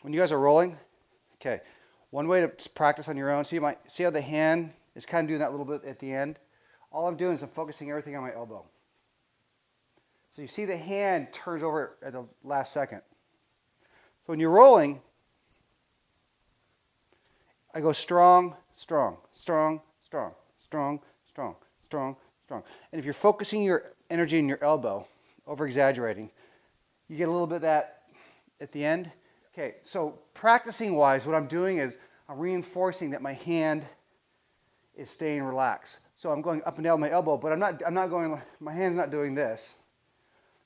when you guys are rolling, okay, one way to practice on your own, see how the hand is kind of doing that a little bit at the end? All I'm doing is I'm focusing everything on my elbow. So you see the hand turns over at the last second. So when you're rolling, I go strong, strong, strong, strong, strong, strong, strong, strong. And if you're focusing your energy in your elbow, over-exaggerating, you get a little bit of that at the end. Okay, so practicing-wise, what I'm doing is I'm reinforcing that my hand is staying relaxed. So I'm going up and down my elbow, but I'm not going, my hand's not doing this.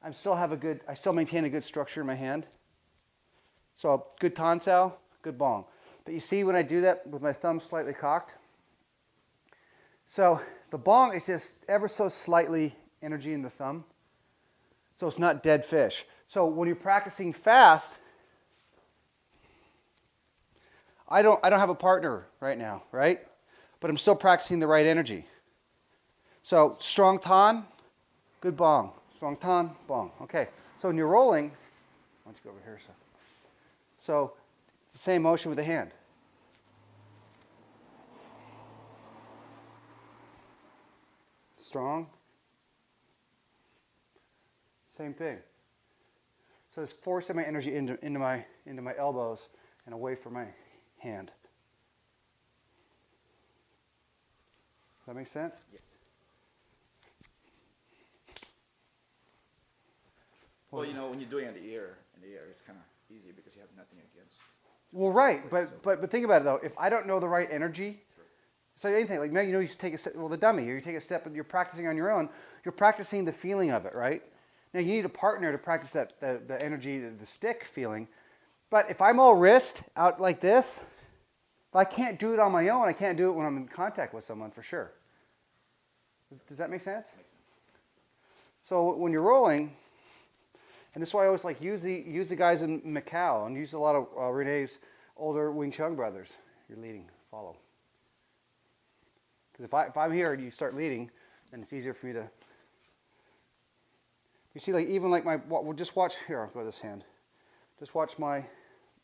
I still maintain a good structure in my hand. So good tan sao, good bong. But you see when I do that with my thumb slightly cocked? So the bong is just ever so slightly energy in the thumb. So it's not dead fish. So when you're practicing fast, I don't have a partner right now, right? But I'm still practicing the right energy. So strong tan, good bong. Strong tan, bong. Okay. So when you're rolling, why don't you go over here, sir? So it's the same motion with the hand. Strong. Same thing. So it's forcing my energy into my elbows and away from my hand. Does that make sense? Yes. Well, you know, when you're doing it in the air, it's kind of easy because you have nothing against. Well, right, but think about it though. If I don't know the right energy, so anything like you know, you take a step. Well, the dummy, you take a step, and you're practicing on your own. You're practicing the feeling of it, right? Now you need a partner to practice that the energy, the stick feeling. But if I'm all wrist out like this, if I can't do it on my own, I can't do it when I'm in contact with someone for sure. Does that make sense? Makes sense. So when you're rolling, and this is why I always like use the guys in Macau and use a lot of Renee's older Wing Chun brothers. You're leading, follow. Because if I'm here and you start leading, then it's easier for me to. You see, like even like we'll just watch here. I'll go this hand. Just watch my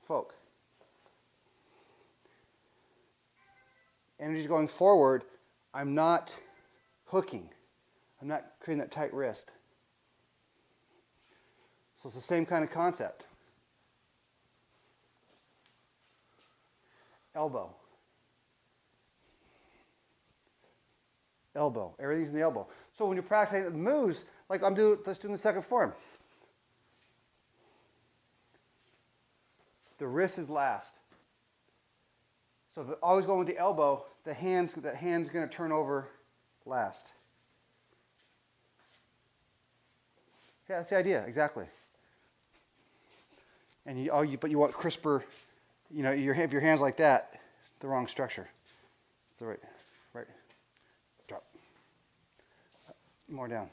folk. Energy's going forward. I'm not hooking. I'm not creating that tight wrist. So it's the same kind of concept. Elbow. Elbow. Everything's in the elbow. So when you're practicing the moves, like let's do in the second form. The wrist is last. So if always going with the elbow, the hand's going to turn over last. Yeah, that's the idea, exactly. And but you want crisper, you know, if your hand's like that, it's the wrong structure. It's the right, drop. More down.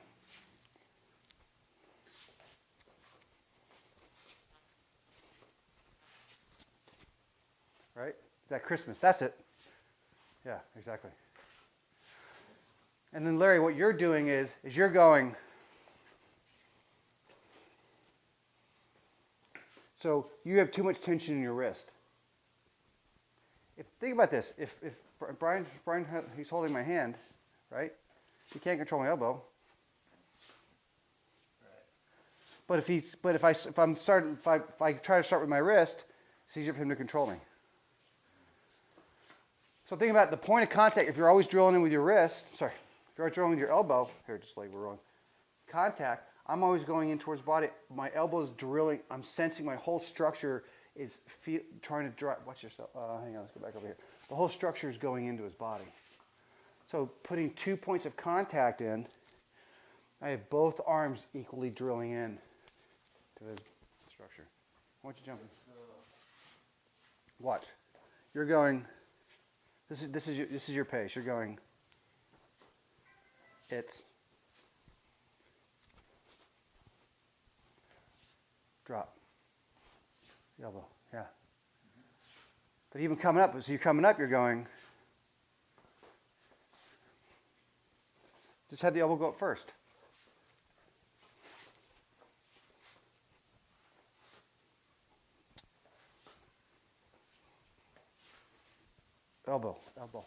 Right? Is that Christmas? That's it. Yeah, exactly. And then Larry, what you're doing is you're going. So you have too much tension in your wrist. Think about this. If Bryan, he's holding my hand, right? He can't control my elbow. Right. But if I try to start with my wrist, it's easier for him to control me. So think about the point of contact. If you're always drilling in with your wrist, if you're always drilling with your elbow, here, just like we're rolling, contact. I'm always going in towards body. My elbow's drilling. I'm sensing my whole structure is trying to drive. Watch yourself. Hang on, let's go back over here. The whole structure is going into his body. So putting 2 points of contact in, I have both arms equally drilling in to the structure. Why don't you jump in? Watch. You're going. This is your pace. You're going. Drop. The elbow. Yeah. But even coming up, so you're coming up, you're going. Just have the elbow go up first. elbow, elbow.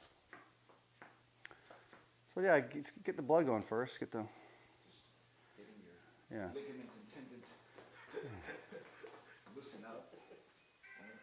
So yeah, get the blood going first. Get the, Just getting your yeah. ligaments and tendons loosen up. Right?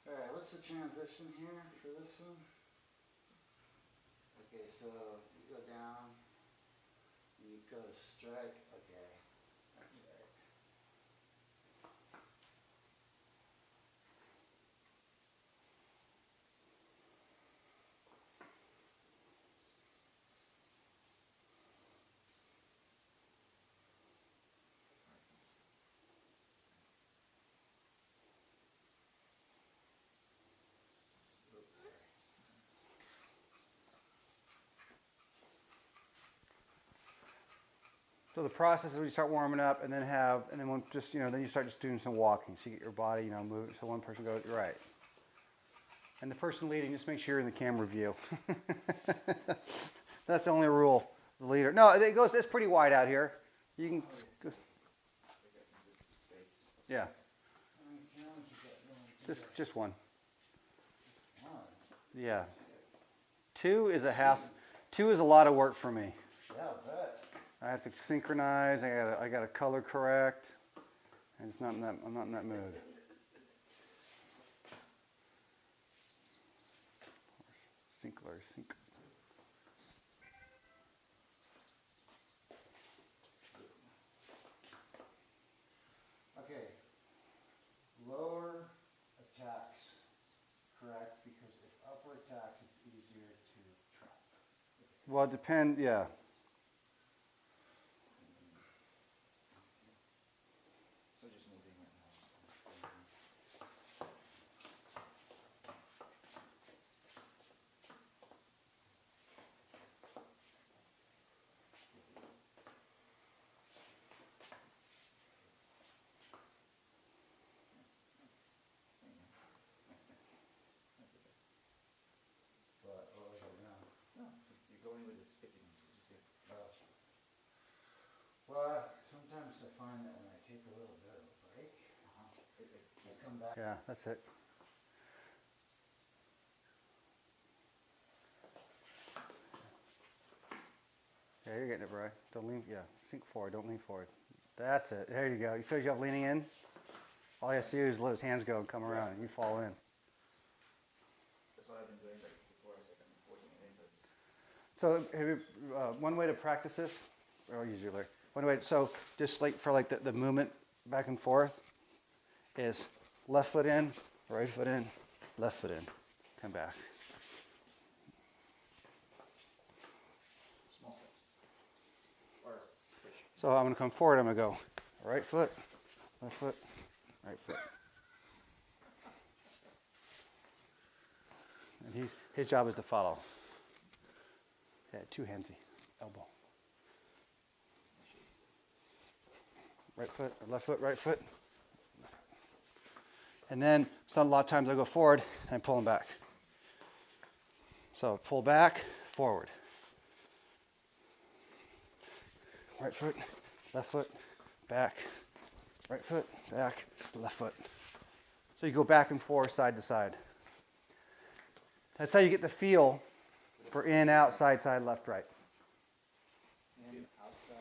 All right, what's the transition here for this one? Okay, so you go down, you go to strike, okay. That's right. Oops, sorry. So the process is when you start warming up, and then when just then you start just doing some walking. So you get your body moving. So one person goes right, and the person leading, just make sure you're in the camera view. That's the only rule. The leader. No, it goes. It's pretty wide out here. You can. Yeah, How many cameras you got going through just one. there? One. Yeah, two is a hassle. Two is a lot of work for me. Yeah, I bet. I have to synchronize. I got to color correct. And it's not in that. I'm not in that mood. Sync. Okay, lower attacks, correct? Because if upper attacks, it's easier to trap. Well, it depends. Yeah. So just moving right now. But what was it now? No, you're going with the stickiness. You just get Well, sometimes I find that when I take a little bit of a break, I come back. Yeah, that's it. Yeah, you're getting it, Bryan. Don't lean. Yeah, sink forward. Don't lean forward. That's it. There you go. You feel yourself leaning in? All you have to do is let his hands go and come around, and you fall in. That's what I've been doing, like before. I said I'm forcing it in, but So, have you, one way to practice this, or I'll use your leg. One way. So, just like for the movement back and forth, is left foot in, right foot in, left foot in, come back. small steps. Or push. So I'm going to come forward. I'm going to go right foot, left foot, right foot. And his job is to follow. Yeah, two handsy, elbow. Right foot, left foot, right foot. And then a lot of times I go forward and I pull him back. So pull back, forward. Right foot, left foot, back. Right foot, back, left foot. So you go back and forth, side to side. That's how you get the feel for in, out, side, side, left, right. In, outside.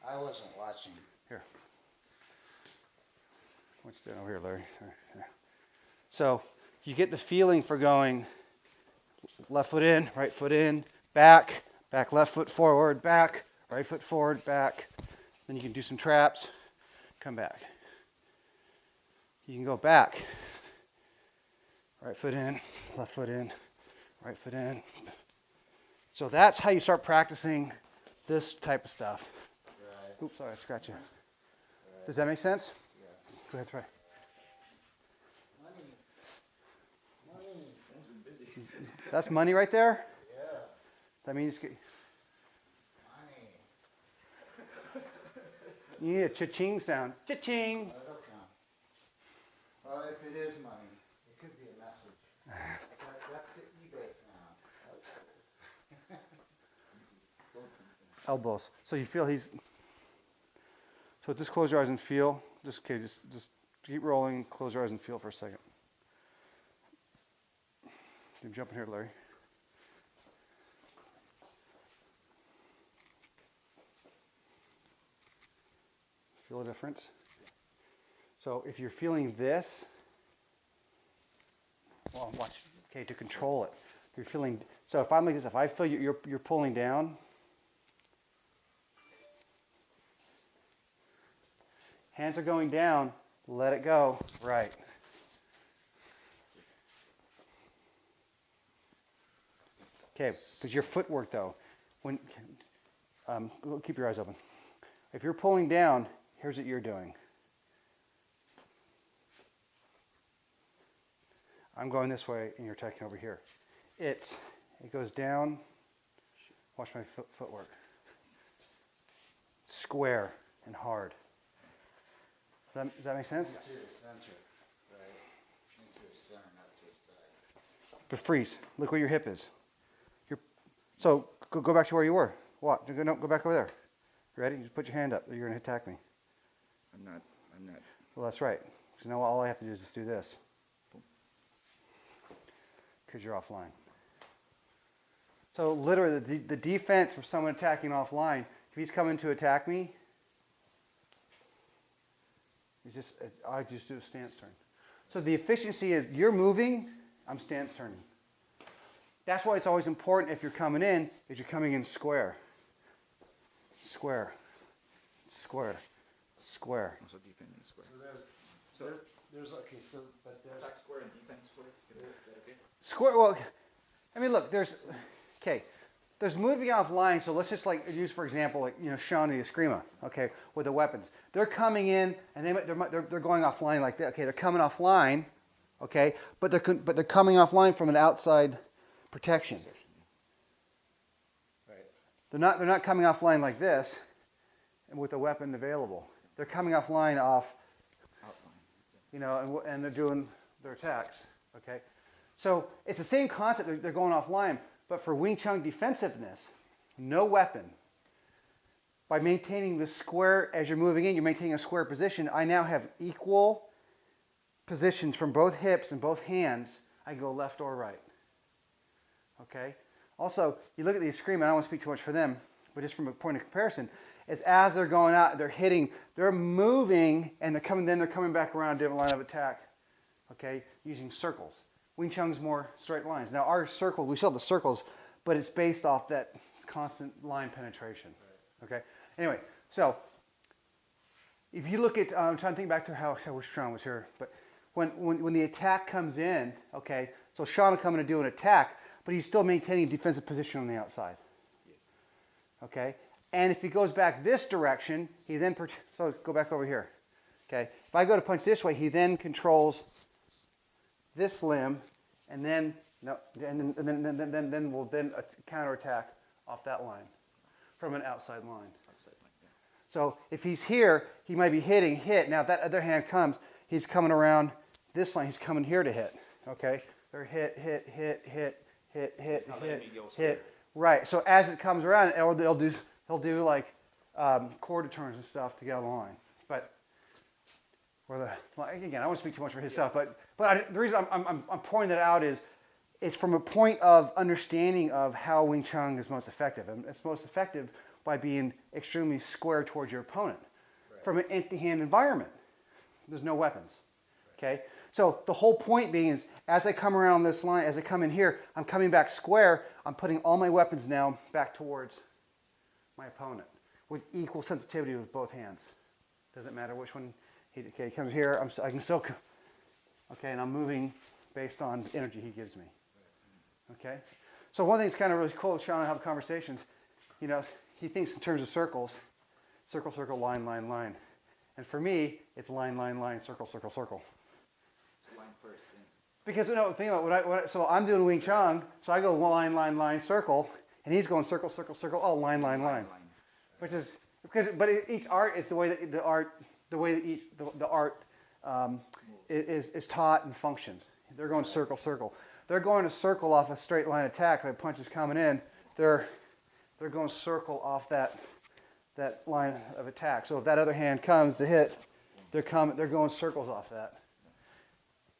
I wasn't watching. Here. What you doing over here, Larry? Sorry. Here. So you get the feeling for going left foot in, back, left foot forward, back, right foot forward, back. Then you can do some traps, come back. You can go back, right foot in, left foot in, right foot in. So that's how you start practicing this type of stuff. Right. Oops, sorry, I scratched you. Right. Does that make sense? Yeah. Go ahead, try. Money. Money. Man's been busy. That's money right there? Yeah. That means You need a cha-ching sound. Cha-ching. That'll count. Well, if it is money, it could be a message. That's the eBay sound. That's cool. Sold something. Elbows. So you feel he's. So just close your eyes and feel. Just keep rolling. Close your eyes and feel for a second. You jump in here, Larry. Feel a difference? So if you're feeling this, well, watch. Okay, to control it. If you're feeling. So if I'm like this, if I feel you're pulling down. Hands are going down. Let it go. Right. Okay, because your footwork though, when keep your eyes open. If you're pulling down, here's what you're doing. I'm going this way, and you're attacking over here. It goes down. Watch my footwork. Square and hard. Does that make sense? Into the center, right? Into the center, not to the side. But freeze. Look where your hip is. So go back to where you were. What? No, go back over there. You ready? Just put your hand up. You're going to attack me. I'm not. Well, that's right. So now all I have to do is just do this. Because you're offline. So literally, the defense for someone attacking offline, if he's coming to attack me, I just do a stance turn. So the efficiency is you're moving, I'm stance turning. That's why it's always important if you're coming in, is you're coming in square. Square. Square. Square. Also defend and square. So there's okay. So but there's Attack square and defense square. Is that okay? Square. Well, I mean, look. There's moving offline. So let's just like use for example, like Sean and the Eskrima. Okay, with the weapons, they're coming in and they're going offline like that. Okay, they're coming offline. Okay, but they're coming offline from an outside protection. right. They're not coming offline like this, and with a weapon available. They're coming offline off. Outline. And they're doing their attacks, okay? So it's the same concept, they're going offline, but for Wing Chun defensiveness, no weapon. By maintaining the square, as you're moving in, you're maintaining a square position. I now have equal positions from both hips and both hands. I can go left or right, okay? Also, you look at the Eskrima, I don't want to speak too much for them, but just from a point of comparison, is as they're going out, they're hitting, they're moving, and they're coming back around a different line of attack, okay, using circles. Wing Chun's more straight lines. Now our circle, we still have the circles, but it's based off that constant line penetration, okay? Anyway, so if you look at, I'm trying to think back to how I wish Sean was here, but when the attack comes in, okay, so Sean will come in and do an attack, but he's still maintaining a defensive position on the outside, Yes. okay? And if he goes back this direction, he then, so go back over here, okay? If I go to punch this way, he then controls this limb, and then, then we'll counterattack off that line, from an outside line. Outside like that. So if he's here, he might be hit. Now if that other hand comes, he's coming around this line, he's coming here to hit, okay? They're hit, not letting me go square. hit. Right, so as it comes around, they'll do like quarter turns and stuff to get on the line. But again, I won't speak too much for his stuff. But the reason I'm pointing that out is it's from a point of understanding of how Wing Chun is most effective, and it's most effective by being extremely square towards your opponent. Right. From an empty hand environment, there's no weapons. Okay, so the whole point being is as I come around this line, as I come in here, I'm coming back square. I'm putting all my weapons now back towards my opponent with equal sensitivity with both hands. Doesn't matter which one he comes here. I can still, okay, and I'm moving based on the energy he gives me. Okay, so one thing that's kind of really cool, Sean and I have conversations. He thinks in terms of circles, circle, circle, line, line, line, and for me, it's line, line, line, circle, circle, circle. So line first. Then. Because think about so I'm doing Wing Chun, so I go line, line, line, circle, and he's going circle, circle, circle, oh, line, line, line. Which is each art is the way that the art is taught and functions. They're going circle, circle. They're going to circle off a straight line attack. Like punch is coming in, they're going circle off that line of attack. So if that other hand comes to hit, they're going circles off that.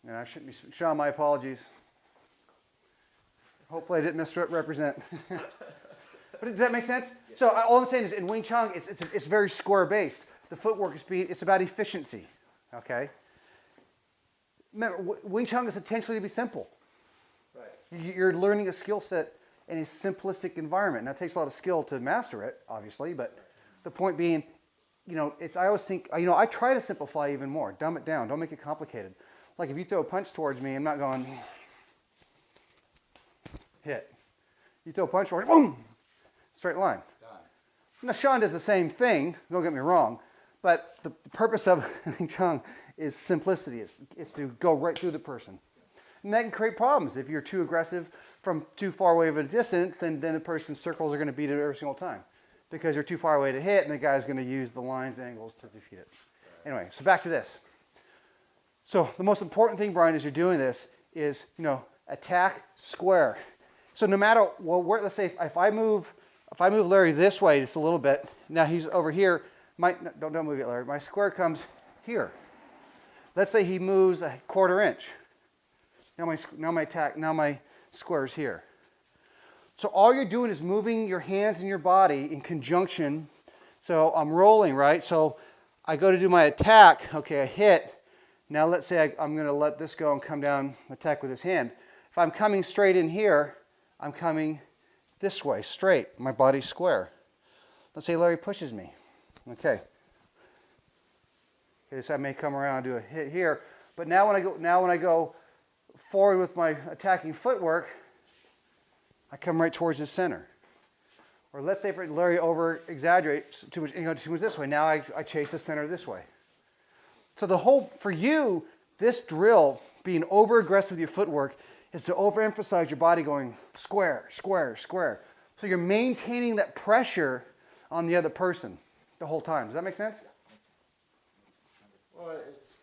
And I shouldn't be, Sean, my apologies. Hopefully I didn't misrepresent. But does that make sense? Yeah. So all I'm saying is in Wing Chun, it's very square based. The footwork it's about efficiency. Okay. Remember, Wing Chun is intentionally to be simple. Right. You're learning a skill set in a simplistic environment. Now it takes a lot of skill to master it, obviously. But the point being, I always think, I try to simplify even more. Dumb it down. Don't make it complicated. Like if you throw a punch towards me, I'm not going hit. You throw a punch towards me, boom. Straight line. Done. Now, Sean does the same thing, don't get me wrong, but the purpose of Wing Chun is simplicity. It's to go right through the person. And that can create problems. If you're too aggressive from too far away of a distance, then the person's circles are going to beat it every single time because you're too far away to hit, and the guy's going to use the lines, angles to defeat it. Anyway, so back to this. So the most important thing, Bryan, as you're doing this is, attack square. So no matter, let's say if I move Larry this way just a little bit, now he's over here, don't move it, Larry. My square comes here. Let's say he moves a 1/4 inch. Now my square's here. So all you're doing is moving your hands and your body in conjunction. So I'm rolling, right? So I go to do my attack, okay, I hit. Now let's say I'm going to let this go and come down, attack with his hand. If I'm coming straight in here, I'm coming this way, straight. My body's square. Let's say Larry pushes me. Okay. So I may come around and do a hit here, but now when I go forward with my attacking footwork, I come right towards the center. Or let's say if Larry over exaggerates too much this way. Now I chase the center this way. So for you, this drill, being over aggressive with your footwork, is to overemphasize your body going square, square, square. So you're maintaining that pressure on the other person the whole time. Does that make sense? Well, it's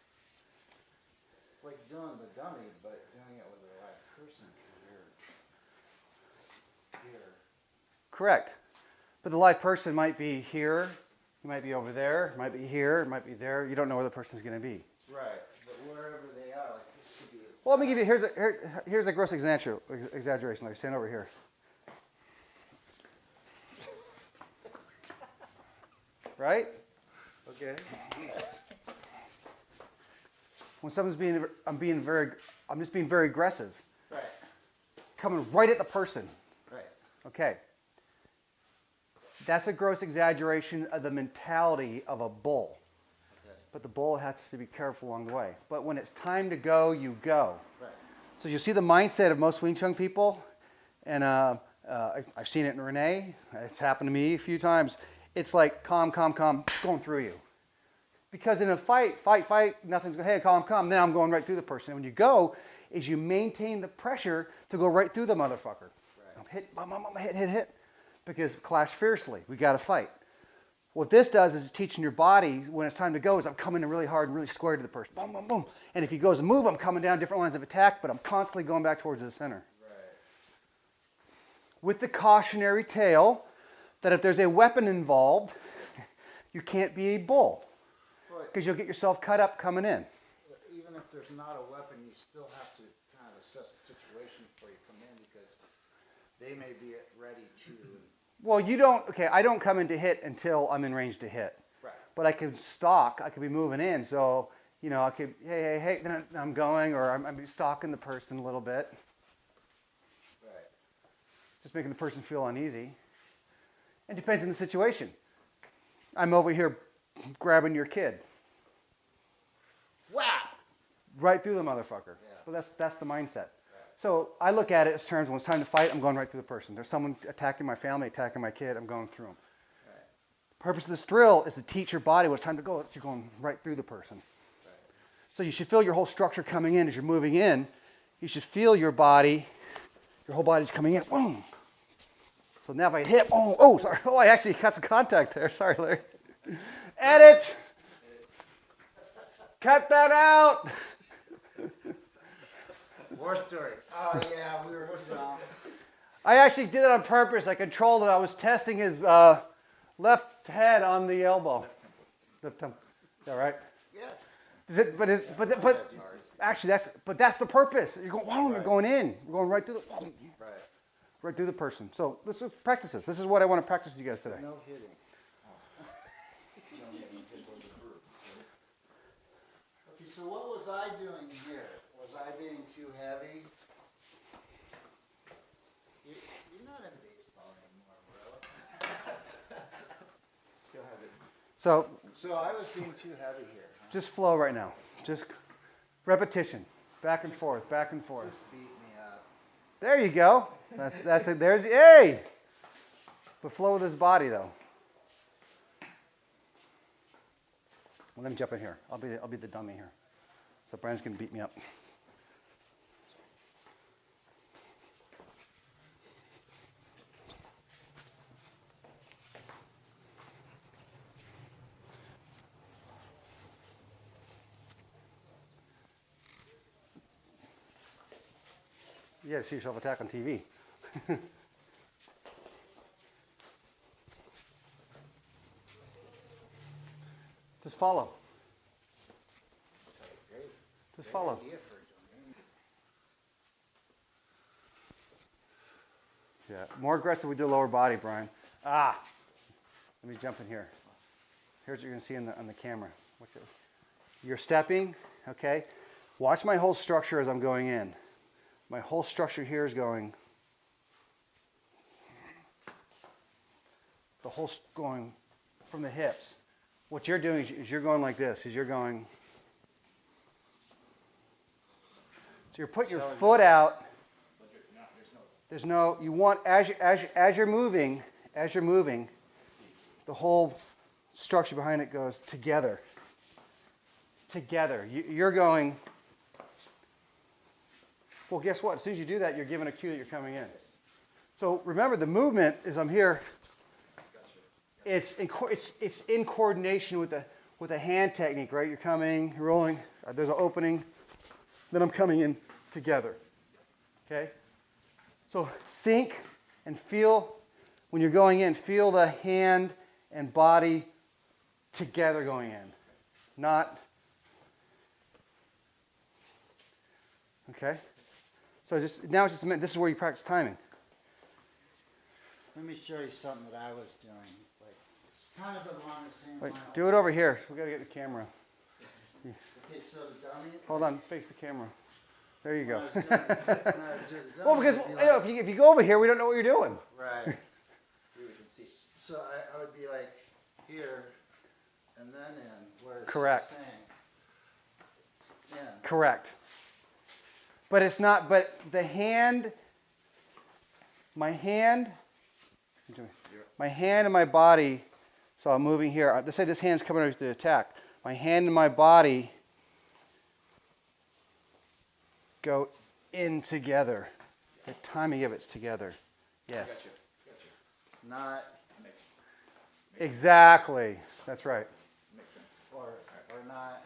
like doing the dummy, but doing it with a live person. Here. Correct. But the live person might be here, he might be over there, might be here, might be there. You don't know where the person's going to be. Right, but wherever they are, like this could be. Well, let me give you, here's a gross exaggeration. Like, stand over here. Right? Okay. When someone's I'm just being very aggressive. Right. Coming right at the person. Right. Okay. That's a gross exaggeration of the mentality of a bull. Okay. But the bull has to be careful along the way. But when it's time to go, you go. Right. So you see the mindset of most Wing Chun people, and I've seen it in Renee. It's happened to me a few times. It's like calm, calm, calm, going through you. Because in a fight, nothing's going, hey, calm, then I'm going right through the person. And when you go, is you maintain the pressure to go right through the motherfucker. Right. Hit. Because clash fiercely, we got to fight. What this does is it's teaching your body when it's time to go is I'm coming in really hard and really square to the person. Boom, boom, boom. And if he goes to move, I'm coming down different lines of attack, but I'm constantly going back towards the center. Right. With the cautionary tale that if there's a weapon involved, you can't be a bull. Because you'll get yourself cut up coming in. Even if there's not a weapon, you still have to kind of assess the situation before you come in because they may be ready to. Well, I don't come in to hit until I'm in range to hit. Right. But I can stalk, I could be moving in. So, I could, hey, then I'm going, or I'm stalking the person a little bit. Right. Just making the person feel uneasy. It depends on the situation. I'm over here grabbing your kid. Wow! Right through the motherfucker. Yeah. So that's the mindset. Right. So I look at it as terms when it's time to fight, I'm going right through the person. There's someone attacking my family, attacking my kid, I'm going through them. Right. The purpose of this drill is to teach your body when it's time to go, you're going right through the person. Right. So you should feel your whole structure coming in as you're moving in. You should feel your body, your whole body's coming in. Boom! So now if I hit, sorry. I actually got some contact there. Sorry, Larry. Edit. Cut that out. War story. Oh yeah, we were. I actually did it on purpose. I controlled it. I was testing his left head on the elbow. Left temple. Is that right? Yeah. Is it, but actually that's the purpose. You're going, wow, you're going in. You're going right through the right through the person. So let's practice this. This is what I want to practice with you guys today. No hitting. Okay, so what was I doing here? Was I being too heavy? You're not in baseball anymore, bro. Still has it. So I was being too heavy here. Huh? Just flow right now. Just repetition, back and forth, back and forth. Just beat me up. There you go. That's it. There's hey. But flow with his body though. Well, let me jump in here. I'll be the dummy here. So Bryan's gonna beat me up. You gotta see yourself attack on TV. Just follow. Just follow. Yeah, more aggressive with your lower body, Bryan. Ah, let me jump in here. Here's what you're gonna see on the camera. You're stepping, okay? Watch my whole structure as I'm going in. My whole structure here is going. The whole going from the hips. What you're doing is you're going like this. Is you're going. So you're putting your foot out. There's no. You want as you're moving, the whole structure behind it goes together. Together. You're going. Well, guess what? As soon as you do that, you're giving a cue that you're coming in. So remember, the movement is I'm here. It's in coordination with the hand technique, right? You're coming, you're rolling. There's an opening. Then I'm coming in together. Okay. So sync and feel when you're going in. Feel the hand and body together going in, not. Okay. So now it's just a minute. This is where you practice timing. Let me show you something that I was doing. Like, it's kind of along the same Wait, line. do it over here. We gotta get the camera. Okay, so the dummy. Hold on, face the camera. There you go. When I was doing the Well, dummy, because I'd be you know, like- if you go over here, we don't know what you're doing. Right. We can see. So I would be like here, and then in. Where it's Correct. saying, in. Correct. But it's not. But the hand, my hand and my body. So I'm moving here. Let's say this hand's coming over to the attack. My hand and my body go in together. The timing of it's together. Yes. Gotcha. Not, Exactly. That's right. Makes sense. or not.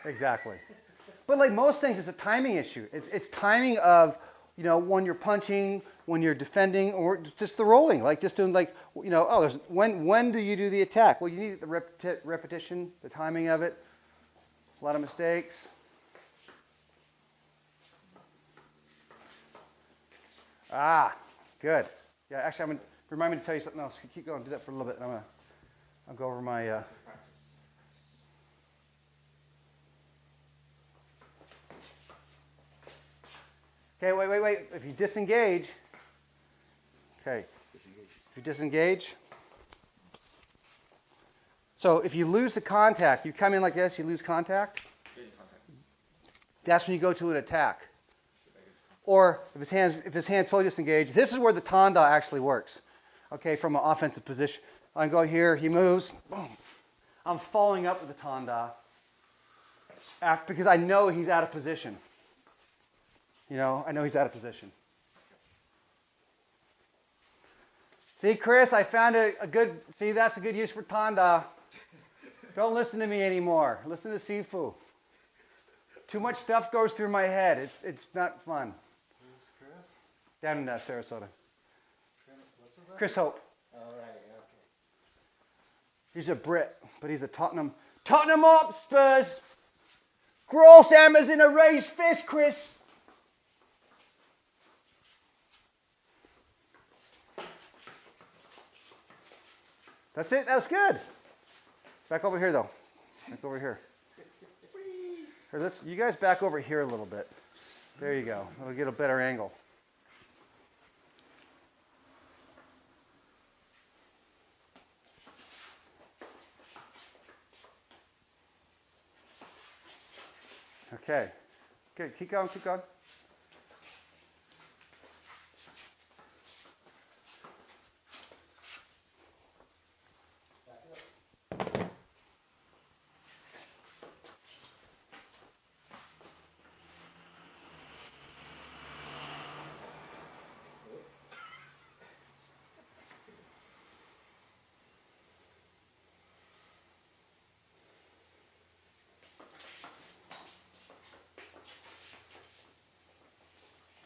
Exactly. But like most things, it's a timing issue. It's timing of, you know, when you're punching, when you're defending, or just the rolling. Like just doing like, you know, oh, there's when do you do the attack? Well, you need the repetition, the timing of it. A lot of mistakes. Ah, good. Yeah, actually, I'm gonna remind me to tell you something else. Keep going. Do that for a little bit. I'll go over my. Practice. Okay, wait. If you disengage, okay. If you disengage, so if you lose the contact, you come in like this, you lose contact. Getting contact. That's when you go to an attack. Or if his hand's totally disengaged, this is where the tanda actually works. Okay, from an offensive position. I go here, he moves, boom. I'm following up with the tanda because I know he's out of position. You know, I know he's out of position. See, Chris, I found a good, see, that's a good use for Tanda. Don't listen to me anymore. Listen to Sifu. Too much stuff goes through my head. It's not fun. Who's Chris? Down in Sarasota. What's his name? Chris Hope. Oh, right, okay. He's a Brit, but he's a Tottenham Hotspurs. Gross hammers in a raised fist, Chris. That's it. That was good. Back over here, though. Back over here. Here, you guys back over here a little bit. There you go. It'll get a better angle. Okay. Good. Keep going. Keep going.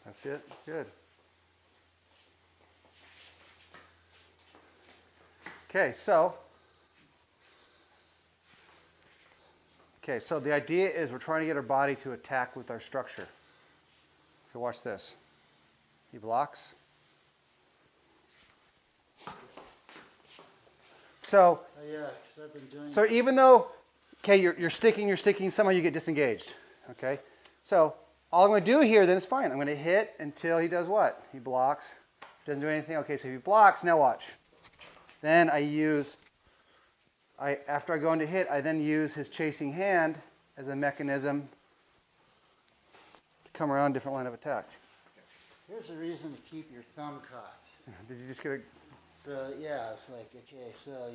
That's it. Good. Okay, so the idea is we're trying to get our body to attack with our structure. So watch this. He blocks. So, Oh, yeah, 'cause I've been doing so even though, okay, you're sticking, somehow you get disengaged. Okay, so all I'm going to do here then is fine. I'm going to hit until he does what? He blocks. Doesn't do anything. Okay, so he blocks. Now watch. Then after I go into hit, I then use his chasing hand as a mechanism to come around a different line of attack. Here's a reason to keep your thumb caught. Did you just get a... So, yeah, it's like, okay, so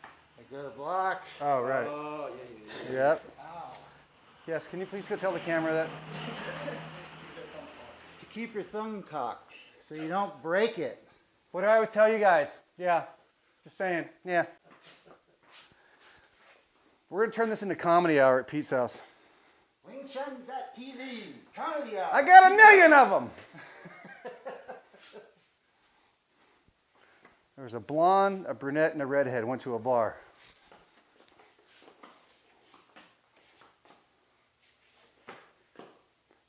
I go to block. Oh, right. Oh, yeah. Yep. Ow. Yes, can you please go tell the camera that? To keep your thumb cocked so you don't break it. What do I always tell you guys? Yeah, just saying. Yeah. We're going to turn this into comedy hour at Pete's house. WingChun.tv, comedy hour. I got 1 million of them. There was a blonde, a brunette, and a redhead went to a bar.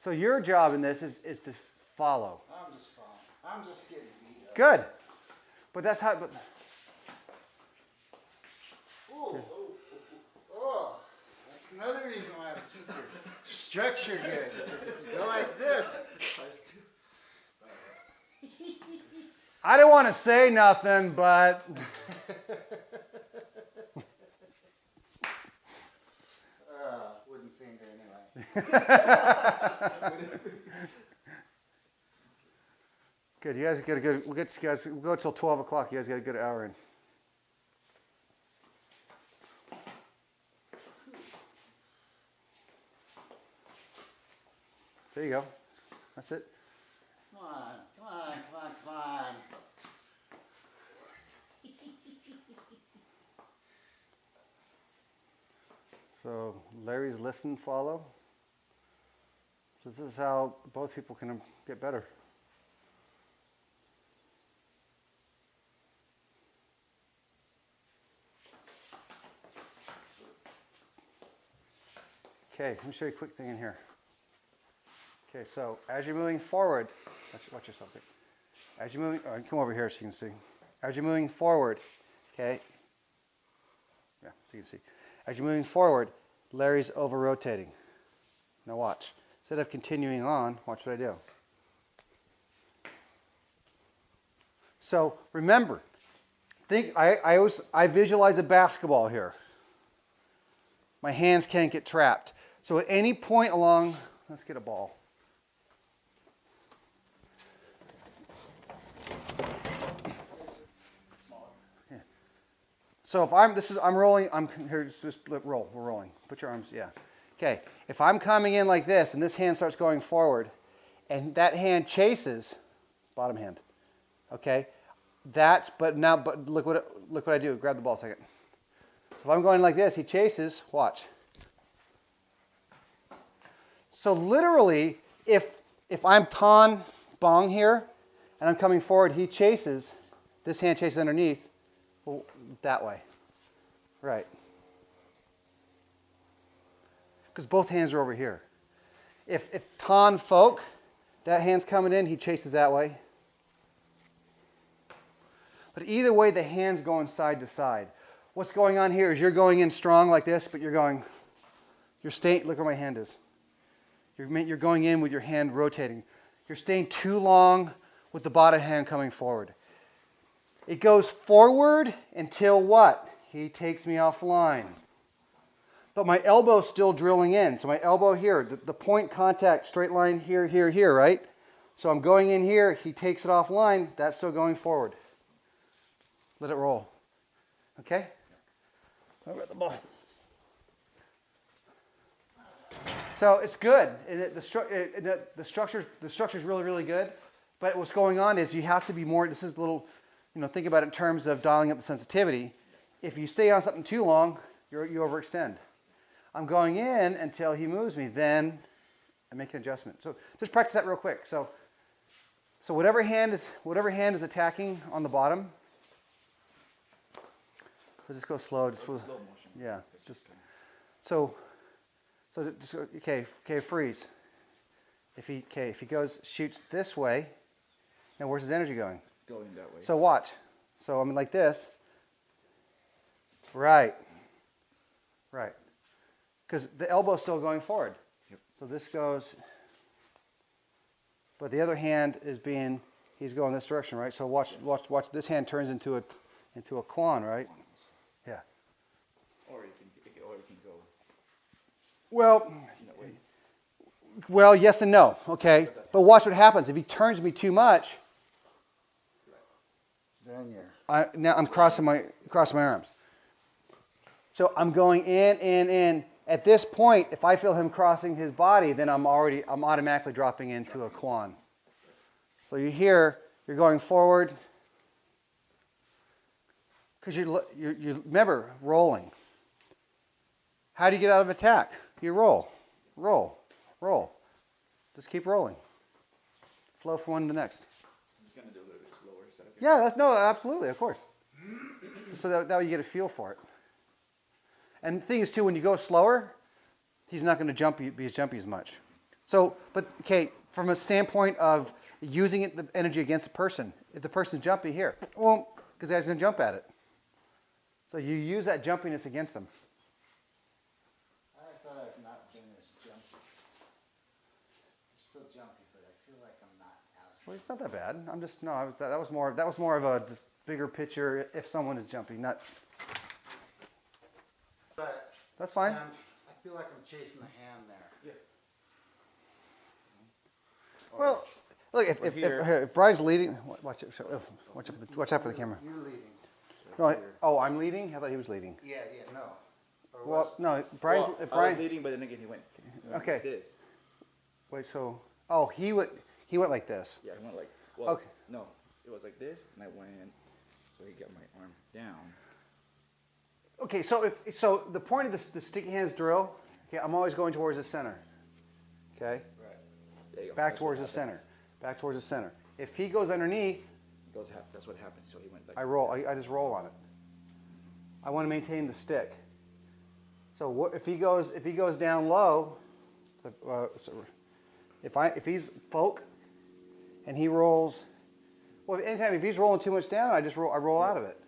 So your job in this is to follow. I'm just following. I'm just getting beat up. Good. But that's how... But, Ooh, oh, that's another reason why I keep your structure good. Because if you go like this, I don't want to say nothing, but... wooden finger anyway. Good. You guys get a good... We'll go till 12 o'clock. You guys got a good hour in. There you go. That's it. Come on, come on, come on, come on. So Larry's listen, follow. So this is how both people can get better. Okay, let me show you a quick thing in here. Okay, so as you're moving forward, watch yourself. As you're moving, come over here so you can see. As you're moving forward, okay. Yeah, so you can see. As you're moving forward, Larry's over-rotating. Now watch. Instead of continuing on, watch what I do. So remember, I visualize a basketball here. My hands can't get trapped. So at any point along, let's get a ball. So if I'm rolling, here, just roll, we're rolling. Put your arms, yeah. Okay, if I'm coming in like this and this hand starts going forward and that hand chases, bottom hand, okay, But look what I do. Grab the ball a second. So if I'm going like this, he chases. Watch. So literally, if I'm Tan Bong here, and I'm coming forward, he chases. This hand chases underneath, that way. Right. Because both hands are over here. If Tan Folk, that hand's coming in, he chases that way. But either way, the hand's going side to side. What's going on here is you're going in strong like this, but you're staying, look where my hand is. You're going in with your hand rotating. You're staying too long with the bottom hand coming forward. It goes forward until what? He takes me offline. But my elbow's still drilling in. So my elbow here, the point contact, straight line here, here, here, right? So I'm going in here, he takes it offline, that's still going forward. Let it roll. Okay? Over the ball. So it's good. The structure's really, really good. But what's going on is you have to be more, this is a little, think about it in terms of dialing up the sensitivity. If you stay on something too long, you overextend. I'm going in until he moves me, then I make an adjustment. So just practice that real quick. So whatever hand is attacking on the bottom, so just go slow. Just with, slow motion. Yeah. Just okay, freeze. If he shoots this way, now where's his energy going? Going that way. So watch. So I'm like this. Right. Right. Because the elbow's still going forward. Yep. So this goes, but the other hand he's going this direction, right? So watch. This hand turns into a quan, right? Yeah. Or you can go. Well, yes and no. Okay, but watch what happens. If he turns me too much, Then you're. now I'm crossing my arms. So I'm going in. At this point, if I feel him crossing his body, then I'm automatically dropping into a quan. So you're going forward because you remember rolling. How do you get out of attack? You roll. Just keep rolling. Flow from one to the next. I'm just gonna do a little bit slower. Is that okay? Yeah, absolutely, of course. So that way you get a feel for it. And the thing is too, when you go slower, he's not going to be as jumpy as much. So, but okay, from a standpoint of using the energy against the person, if the person's jumpy here, well, because he's going to jump at it. So you use that jumpiness against them. I thought I've not been as jumpy. I'm still jumpy, but I feel like I'm not as. Well, it's not that bad. That was more of a just bigger picture. If someone is jumpy, not. But That's fine. I feel like I'm chasing the hand there. Yeah. Well, look, if Bryan's leading, watch out for the camera. You're leading. No, I'm leading. I thought he was leading. Yeah, no. Or Well, no, Bryan. Well, If I Bryan. was leading, but then again he went Okay. like this. Wait, so he went like this. Yeah, he went like. Well, Okay. No, it was like this, and I went. So he got my arm down. Okay, so the point of the sticky hands drill, okay, I'm always going towards the center. Okay, Right. There you go. back That's towards what the happened. center. Back towards the center. If he goes underneath, That's what happened. So he went like. I roll. I just roll on it. I want to maintain the stick. So if he goes down low, if he's folk, and he rolls, well, anytime if he's rolling too much down, I roll out of it.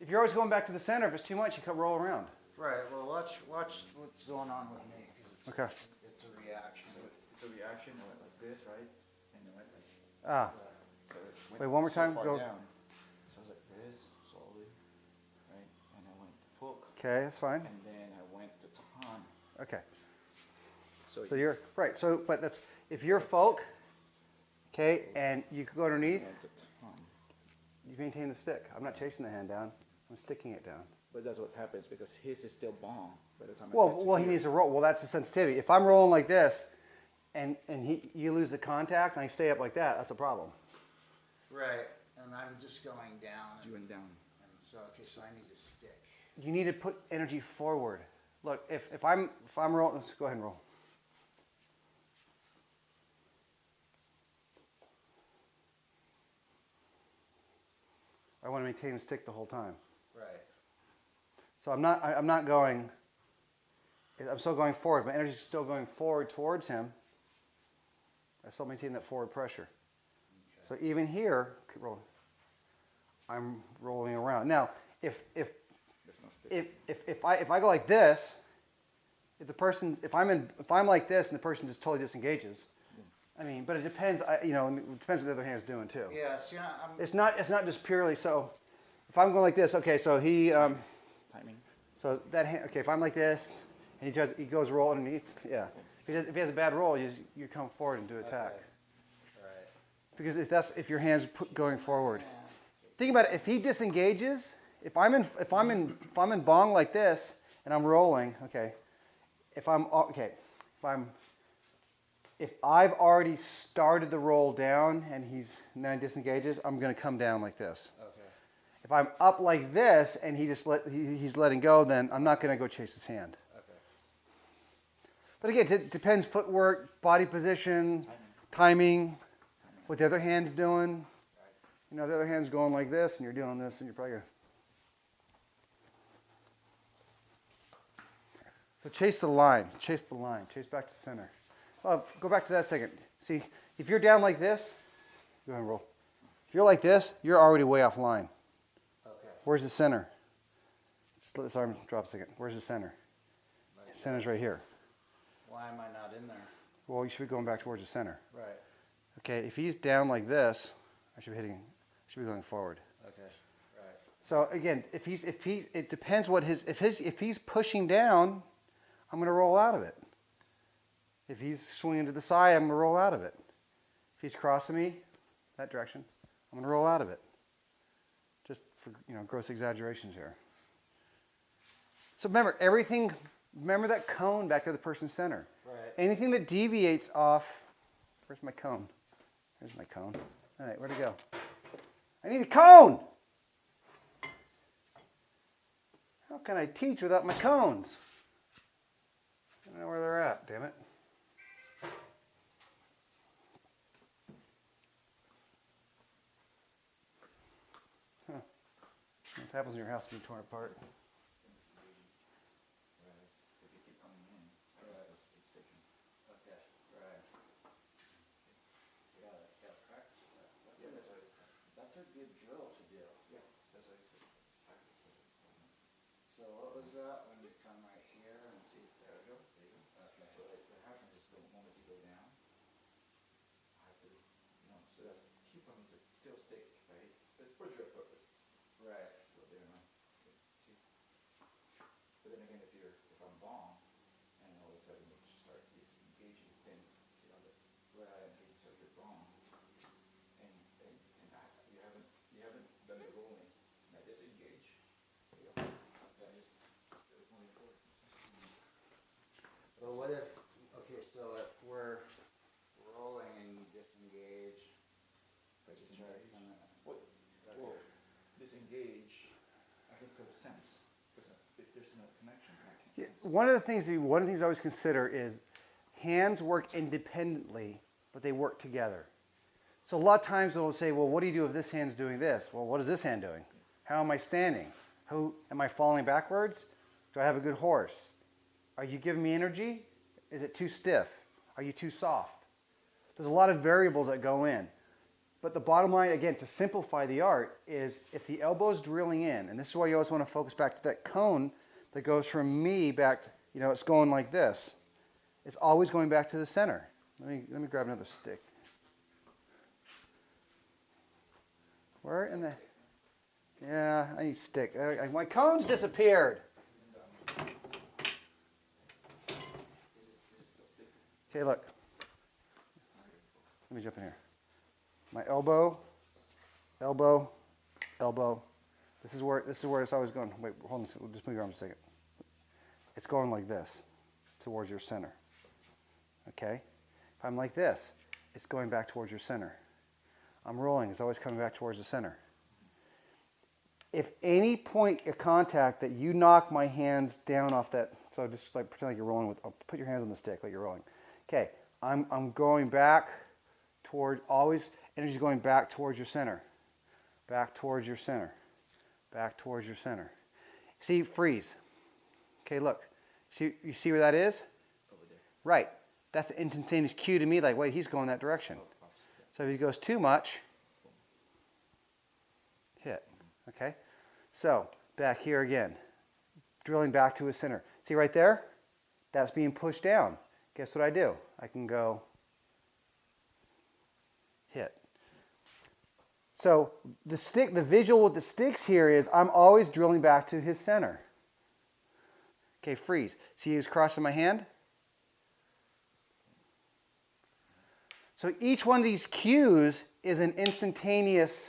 If you're always going back to the center, if it's too much, you can roll around. Right. Well, watch what's going on with me because Okay. it's a reaction. So it's a reaction. It went like this, right? And it went like. Ah, So it went wait, one more so time. far Go. down. So I was like this slowly, right? And I went to hook, Okay, that's fine. and then I went to ton. Okay. So So you're right. So, but that's if you're folk, okay, and you could go underneath, went to ton. you maintain the stick. I'm not chasing the hand down. I'm sticking it down. But that's what happens because his is still bomb by the time. I Well, get to well, he here. needs to roll. Well, that's the sensitivity. If I'm rolling like this, and you lose the contact, and I stay up like that, that's a problem. Right. And and I'm just going down. Doing down. And so, okay, so I need to stick. You need to put energy forward. Look, if I'm rolling, let's go ahead and roll. I want to maintain and stick the whole time. Right. So I'm not going. I'm still going forward. My energy's still going forward towards him. I still maintain that forward pressure. So even here, keep rolling. I'm rolling around. Now, if I go like this, if I'm like this and the person just totally disengages, I mean, but it depends. It depends what the other hand's doing too. Yes, yeah. It's not just purely so. If I'm going like this, okay, so he Timing. so that hand, okay, if I'm like this and he goes roll underneath, yeah. If he has a bad roll, you come forward and do attack. Okay. Right. Because if your hand's going forward. Think about it. If he disengages, if I'm in bong like this and I'm rolling, okay. If I've already started the roll down and he's now disengages, I'm going to come down like this. Okay. If I'm up like this and he's letting go, then I'm not going to go chase his hand. Okay. But again, it depends: footwork, body position, timing, what the other hand's doing. You know, the other hand's going like this, and you're doing this, and you're probably gonna... So chase the line, chase back to the center. Go back to that second. See, if you're down like this, go ahead and roll. If you're like this, you're already way off line. Okay. Where's the center? Just let this arm drop a second. Where's the center? Right. Center's right here. Why am I not in there? Well, you should be going back towards the center. Right. Okay, if he's down like this, I should be going forward. Okay. Right. So again, it depends what if he's pushing down, I'm going to roll out of it. If he's swinging to the side, I'm going to roll out of it. If he's crossing me that direction, I'm going to roll out of it. Just for gross exaggerations here. So remember that cone back to the person's center. Right. Anything that deviates off, where's my cone? There's my cone. All right, where'd it go? I need a cone! How can I teach without my cones? I don't know where they're at, damn it. Huh. This happens in your house being torn apart. Okay. Right. Yeah, practice that. That's a good drill to do. Yeah, that's how it's practice. So what was that when you come right here and see? There we go. There you go. Okay. So what happens is the moment you go down, I have to, so that's keep on to still stick, right? It's for drill purposes. Right. Go there now. See? But then again, if I'm bomb, and all of a sudden you just start disengaging, then see how that's Right. engaged, so you're bomb, and you haven't done the rolling, and I disengage. There you go. So I just it's moving forward. Well, what if? Okay, so if we're rolling and you disengage, If I just try to come in. Well, Okay. disengage, I can still sense, because if there's no connection, I can't Yeah, sense. one of the things I always consider is hands work independently, but they work together. So a lot of times they'll say, well, what do you do if this hand's doing this? Well, what is this hand doing? How am I standing? Am I falling backwards? Do I have a good horse? Are you giving me energy? Is it too stiff? Are you too soft? There's a lot of variables that go in. But the bottom line, again, to simplify the art, is if the elbow's drilling in, and this is why you always want to focus back to that cone that goes from me back, it's going like this. It's always going back to the center. Let me grab another stick. Where in the... Yeah, I need stick. My cone's disappeared. Okay, look. Let me jump in here. My elbow, elbow, elbow. This is where it's always going. Wait, hold on. Just move your arm a second. It's going like this, towards your center. Okay? If I'm like this, it's going back towards your center. I'm rolling. It's always coming back towards the center. If any point of contact that you knock my hands down off that, so just like pretend like you're rolling with, put your hands on the stick like you're rolling. Okay, I'm going back toward, always energy's going back towards your center. Back towards your center. Back towards your center. See, freeze. Okay, look. See, you see where that is? Over there. Right. That's the instantaneous cue to me, like, wait, he's going that direction. So if he goes too much, hit. Okay? So, back here again. Drilling back to his center. See right there? That's being pushed down. Guess what I do? I can go hit. So, the visual with the sticks here is I'm always drilling back to his center. Okay, freeze. See he's crossing my hand? So each one of these cues is an instantaneous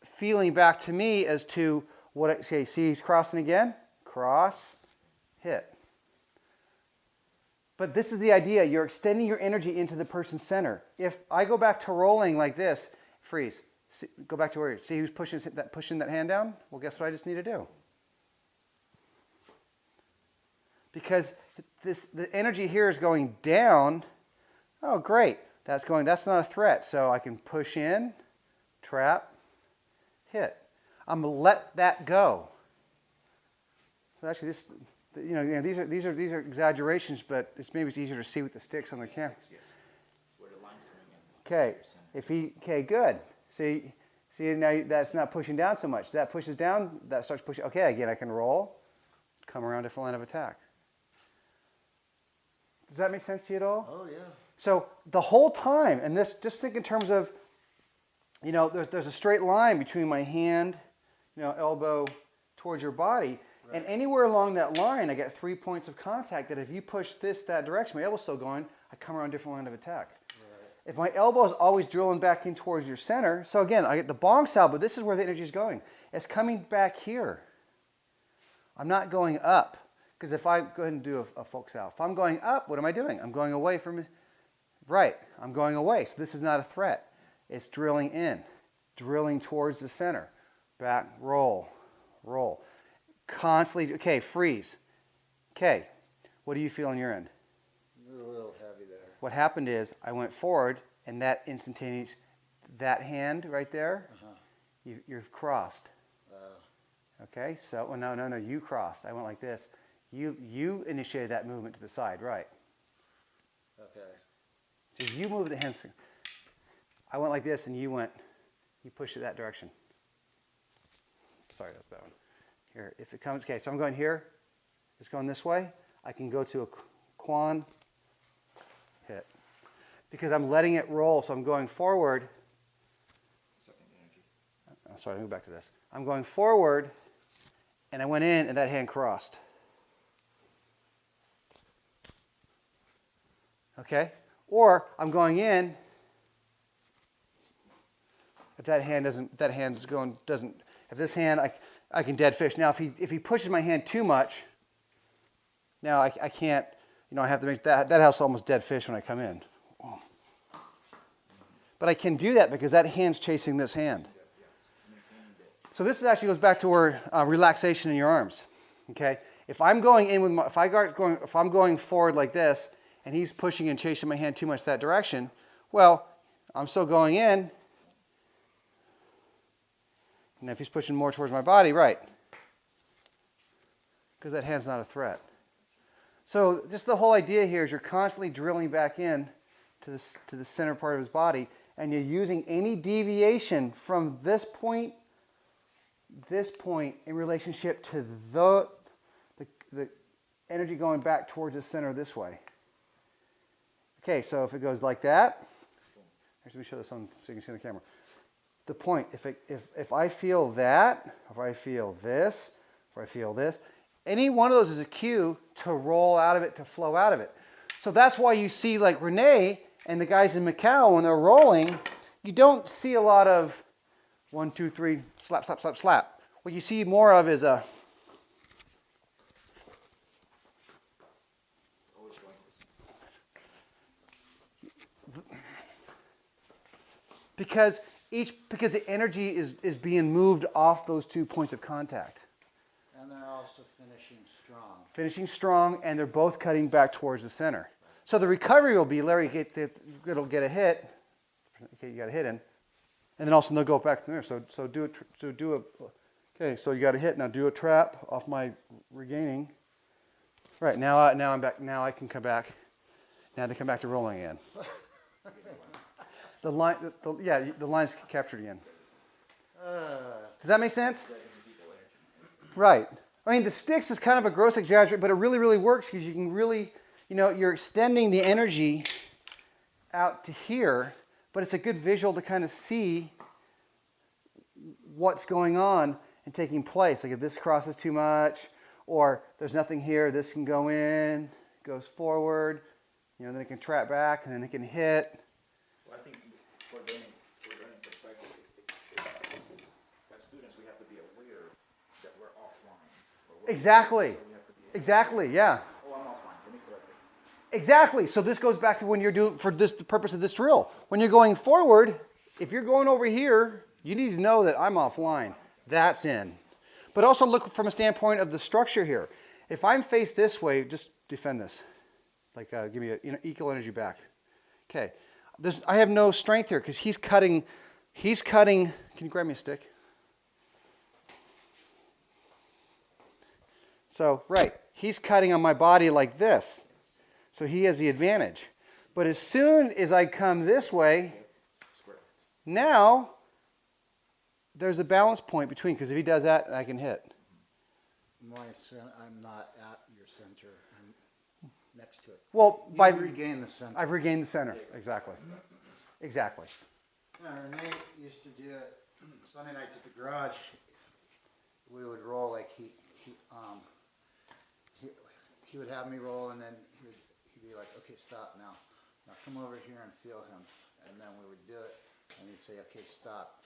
feeling back to me as to what, okay, see he's crossing again? Cross, hit. But this is the idea. You're extending your energy into the person's center. If I go back to rolling like this, freeze. See, go back to where, see who's pushing that hand down? Well, guess what I just need to do? Because the energy here is going down. Oh, great. That's not a threat. So I can push in, trap, hit. I'm going to let that go. So actually, these are exaggerations, but maybe it's easier to see with the sticks on the camera. Yes. Where the line's coming in. Okay, good. See now that's not pushing down so much. That pushes down, that starts pushing. Okay, again, I can roll, come around different line of attack. Does that make sense to you at all? Oh, yeah. So the whole time, and this, just think in terms of, there's a straight line between my hand, elbow towards your body, right. And anywhere along that line, I get 3 points of contact that if you push that direction, my elbow's still going, I come around a different line of attack. Right. If my elbow is always drilling back in towards your center, so again, I get the bong sound, but this is where the energy is going. It's coming back here. I'm not going up. Because if I go ahead and do a folk sound, if I'm going up, what am I doing? I'm going away from, right, I'm going away. So this is not a threat. It's drilling in, drilling towards the center. Back, roll, roll. Constantly, okay, freeze. Okay, what do you feel on your end? A little heavy there. What happened is I went forward, and that instantaneous, that hand right there, you've crossed. Okay, so, well, no, you crossed. I went like this. You initiated that movement to the side, right? Okay. So you moved the hands. I went like this, and you pushed it that direction. Sorry, that's a bad one. Here, if it comes, okay, so I'm going here. It's going this way. I can go to a quan, hit. Because I'm letting it roll, so I'm going forward. Second energy. Sorry, let me go back to this. I'm going forward, and I went in, and that hand crossed. Okay? Or I'm going in. If that hand doesn't, if this hand, I can dead fish. Now, if he pushes my hand too much, now I can't, I have to make that house almost dead fish when I come in. But I can do that because that hand's chasing this hand. So this actually goes back to where relaxation in your arms. Okay? If I'm going in with if I'm going forward like this, and he's pushing and chasing my hand too much that direction, well, I'm still going in. And if he's pushing more towards my body, right? Because that hand's not a threat. So just the whole idea here is you're constantly drilling back in to the center part of his body, and you're using any deviation from this point in relationship to the energy going back towards the center this way. Okay, so if it goes like that, let me show this on so you can see on the camera. The point, if I feel that, if I feel this, if I feel this, any one of those is a cue to roll out of it, to flow out of it. So that's why you see like Renee and the guys in Macau, when they're rolling, you don't see a lot of 1, 2, 3, slap, slap, slap, slap. What you see more of is a Because the energy is being moved off those 2 points of contact. And they're also finishing strong. Finishing strong, and they're both cutting back towards the center. So the recovery will be, Larry, it'll get a hit. Okay, you got a hit in. And then also they'll go back from there. So do a, okay, so you got a hit. Now do a trap off my regaining. Right, now I'm back. Now I can come back. Now they come back to rolling again. The line's captured again. Does that make sense? Right. I mean, the sticks is kind of a gross exaggeration, but it really, really works because you can really, you're extending the energy out to here, but it's a good visual to kind of see what's going on and taking place. Like if this crosses too much, or there's nothing here, this can go in, goes forward, then it can trap back, and then it can hit. Well, I think for learning perspective, as students, we have to be aware that we're offline. Exactly. So we have to be, Exactly, yeah. oh, I'm offline. Let me correct it. Exactly. So this goes back to when you're doing, for this, the purpose of this drill. When you're going forward, if you're going over here, you need to know that I'm offline. That's in. But also look from a standpoint of the structure here. If I'm faced this way, just defend this. Like give me equal energy back. Okay. I have no strength here because he's cutting, can you grab me a stick? So, right, he's cutting on my body like this. So he has the advantage. But as soon as I come this way, now there's a balance point between, because if he does that, I can hit. I'm not at your center. I'm next to it. Well, You've regained the center. I've regained the center. Exactly. Exactly. Yeah, Renee used to do it Sunday nights at the garage. We would roll like he would have me roll, and then he'd be like, okay, stop now. Now come over here and feel him. And then we would do it, and he'd say, okay, stop.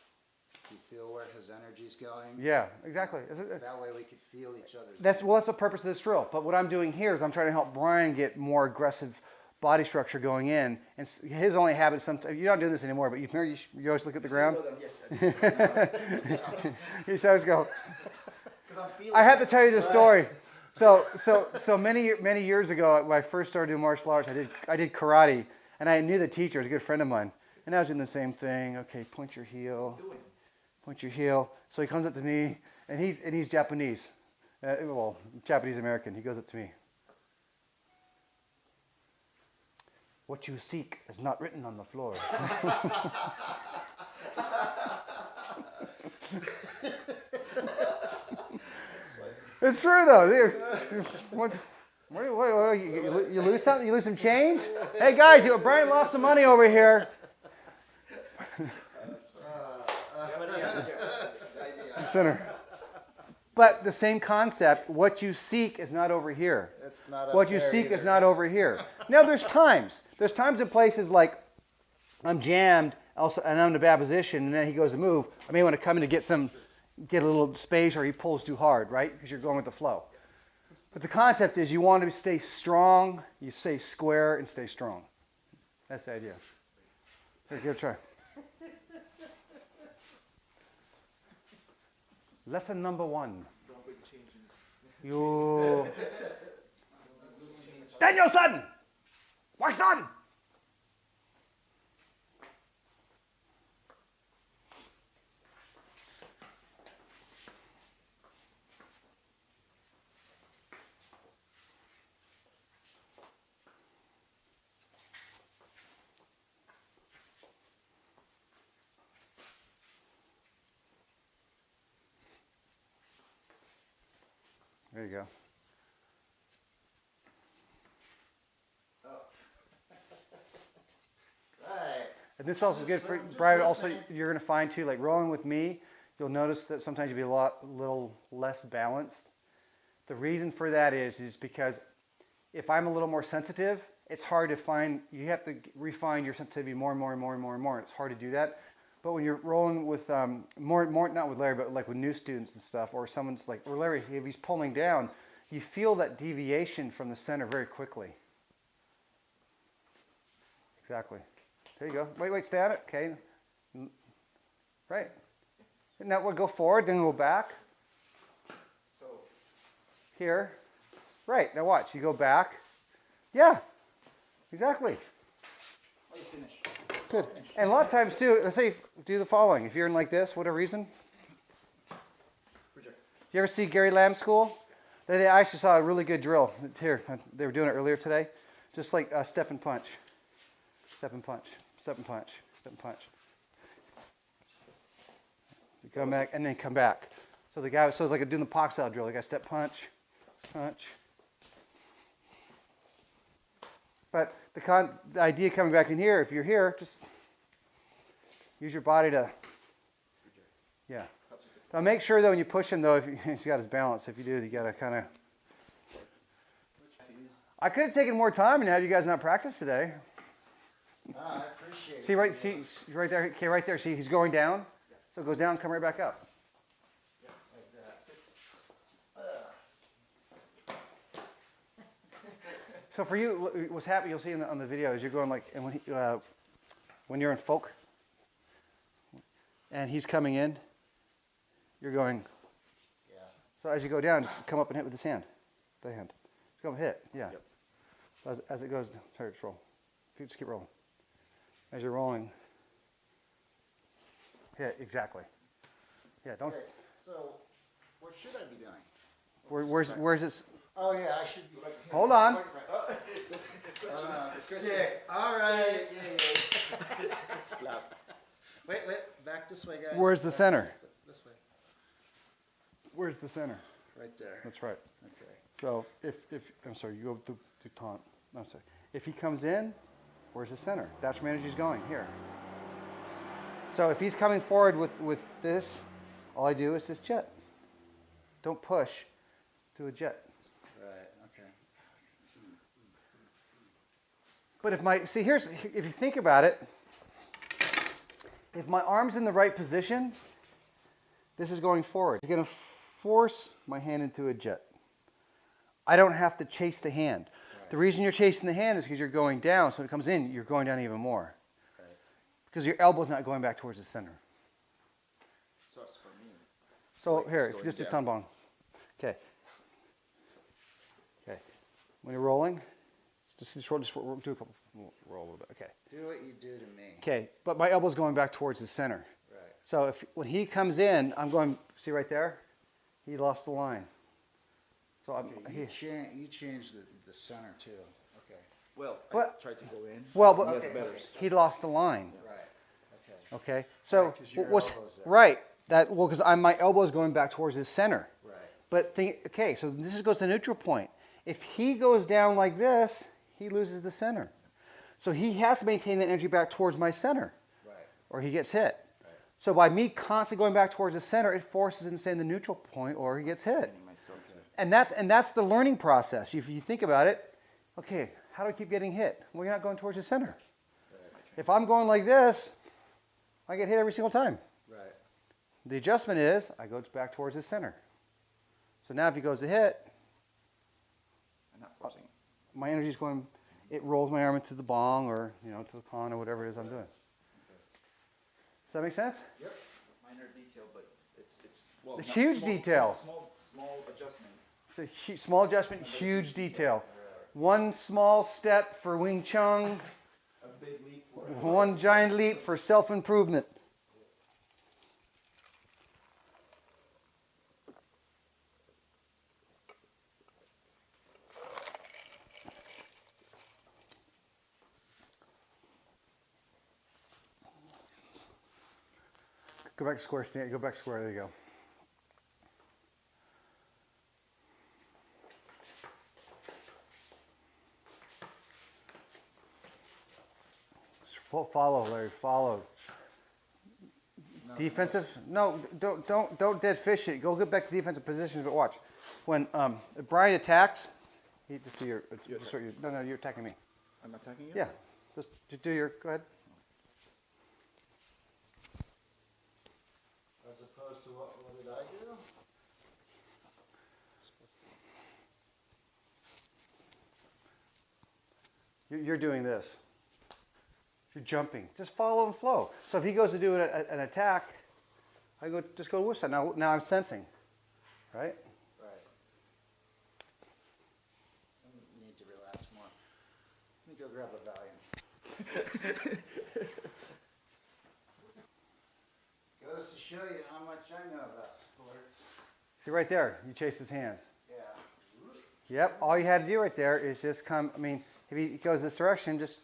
Do you feel where his energy's going? Yeah, exactly. That way we could feel each other's. That's the purpose of this drill. But what I'm doing here is I'm trying to help Bryan get more aggressive body structure going in. And his only habit is sometimes, you're not doing this anymore, but you always look at the ground. You always go. I have to tell you this story. So many years ago, when I first started doing martial arts, I did karate, and I knew the teacher was a good friend of mine, and I was doing the same thing. Okay, point your heel, point your heel. So he comes up to me, and he's Japanese, well, Japanese American. He goes up to me. What you seek is not written on the floor. It's true though. You lose something? You lose some change? Hey guys, Bryan lost some money over here. Center. But the same concept. What you seek is not over here. What you seek is not over here. Now there's times. There's times in places like I'm jammed, also, and I'm in a bad position, and then he goes to move. I may want to come in to get a little space, or he pulls too hard, right? Because you're going with the flow. But the concept is you want to stay strong, you stay square and stay strong. That's the idea. Here, give it a try. Lesson number 1. You Daniel-san! My son! There you go. Right. And this also is good for Bryan. Also, you're going to find too, like rolling with me, you'll notice that sometimes you'll be a little less balanced. The reason for that is because if I'm a little more sensitive, it's hard to find. You have to refine your sensitivity more and more and more and more and more. It's hard to do that. But when you're rolling with more not with Larry, but like with new students and stuff, or someone's like, or Larry, if he's pulling down, you feel that deviation from the center very quickly. Exactly. There you go. Wait, stay on it. Okay. Right. Now we'll go forward, then we'll back. So, Here. Right. Now watch. You go back. Yeah. Exactly. let me finish. Good. And a lot of times too, let's say do the following. If you're in like this, whatever reason. Project. You ever see Gary Lamb's school? They actually saw a really good drill. Here, they were doing it earlier today. Just like step and punch. Step and punch. Step and punch. Step and punch. You come back and then come back. So the guy, so it's like doing the pox style drill. The guy step punch, punch. But the idea coming back in here, if you're here, just use your body to, yeah. Now make sure though when you push him though, if he's got his balance. If you do, you gotta kind of. I could have taken more time and had you guys not practice today. I appreciate it. See right there. Okay, right there. See, he's going down. So it goes down, come right back up. So for you, what's happening? You'll see on the video is you're going like, and when you're in folk, and he's coming in, you're going. Yeah. So as you go down, just come up and hit with this hand, the hand. Just go up and hit, yeah. Yep. So as it goes, sorry, just roll. You just keep rolling. As you're rolling, hit exactly. Yeah, don't. Okay, so what should I be doing? Where's this? Oh yeah, I should be. Hold on. Stick. All right. Slap. Wait, back this way, guys. Where's the Back center? This way. Where's the center? Right there. That's right. Okay. So if I'm sorry, you go to taunt. I'm sorry. If he comes in, where's the center? That's where my energy's going here. So if he's coming forward with this, all I do is this jet. Don't push. Do a jet. Right. Okay. But if you think about it, if my arm's in the right position, this is going forward. It's going to force my hand into a jet. I don't have to chase the hand. Right. The reason you're chasing the hand is because you're going down. So when it comes in, you're going down even more. Right. Because your elbow's not going back towards the center. So it's for me. So Like here, it's if you going just do down. tanbong. Okay. Okay. When you're rolling, just do a couple, roll a little bit. Okay. Do what you do to me. Okay, but my elbow's going back towards the center. Right. So when he comes in, I'm going, see right there? He lost the line. So Okay, you changed the center too. Okay. Well, I But- tried to go in. well, but He has better. he lost the line. Right. Okay. Okay, so Right, 'cause your what's elbow's there. right? Because my elbow is going back towards his center. Right. But okay, so this goes to the neutral point. If he goes down like this, he loses the center. So he has to maintain that energy back towards my center, Right. or he gets hit. Right. So by me constantly going back towards the center, it forces him to stay in the neutral point, or he gets hit. Myself to And that's the learning process. If you think about it, okay, how do I keep getting hit? Well, you're not going towards the center. If I'm going like this, I get hit every single time. Right. The adjustment is I go back towards the center. So now if he goes to hit, I'm not forcing. my energy is going, it rolls my arm into the bong or to the con or whatever it is I'm doing. Does that make sense? Yep. Minor detail, but it's well. It's not huge small, detail. Small adjustment. It's a small adjustment, huge detail. One small step for Wing Chun, A big leap. For one giant leap for self-improvement. Go back to square stand. Go back to square. There you go. Just follow, Larry. Follow. No, Defensive? No, don't dead fish it. Go get back to defensive positions. But watch, when Bryan attacks, he just do your. No, you're attacking me. I'm attacking you. Yeah, just do your. Go ahead. As opposed to what did I do? You're doing this. You're jumping. Just follow and flow. So if he goes to do an attack, I go just go to which side. Now I'm sensing, right? Right. I need to relax more. Let me go grab a Valium. Goes to show you how much I know about sports. See right there, you chase his hands. Yeah. Yep, all you had to do right there is just come, I mean, if he goes this direction, just,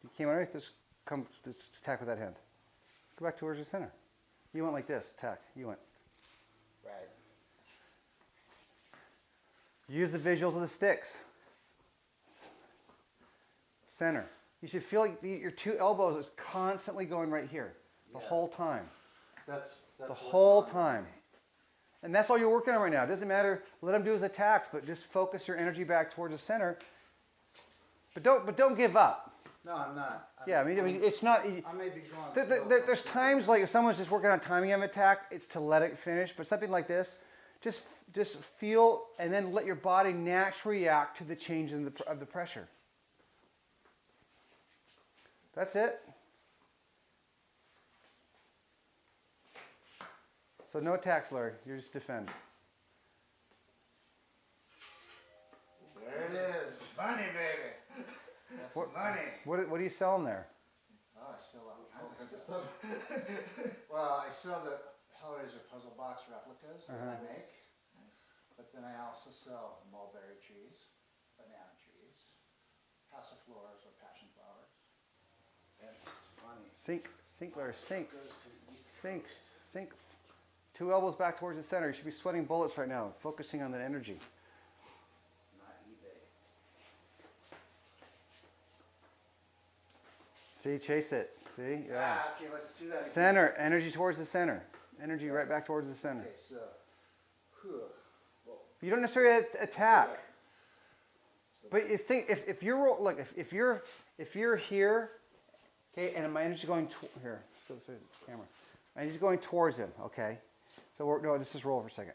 you came underneath, just come, just attack with that hand. Go back towards the center. You went like this, attack, you went. Right. Use the visuals of the sticks. Center. You should feel like your two elbows is constantly going right here, the whole time. That's The whole time. And that's all you're working on right now. It doesn't matter, let him do his attacks, but just focus your energy back towards the center. But don't give up. No, I'm not. Yeah, I mean it's not. I may be going. There's times like if someone's just working on timing of an attack, it's to let it finish. But something like this, just feel and then let your body naturally react to the change in of the pressure. That's it. So no attacks, Larry. You just defend. There it is. Money, baby. That's money. What are you selling there? Oh, I sell all kinds of stuff. Well, I sell the Hellraiser puzzle box replicas that I make. But then I also sell mulberry trees, banana trees, passiflores or passion flowers. That's funny. Sink, Larry, sink. Goes to the east Sink, coast. sink. Two elbows back towards the center. You should be sweating bullets right now, focusing on that energy. Not eBay. See, chase it. See, yeah. Ah, okay, let's do that again. Center, energy towards the center. Energy right back towards the center. Okay, so, whew. You don't necessarily attack. But you think if you're look if you're here, okay, and my energy's going here, so the camera, my energy's going towards him, okay. So let's just roll for a second.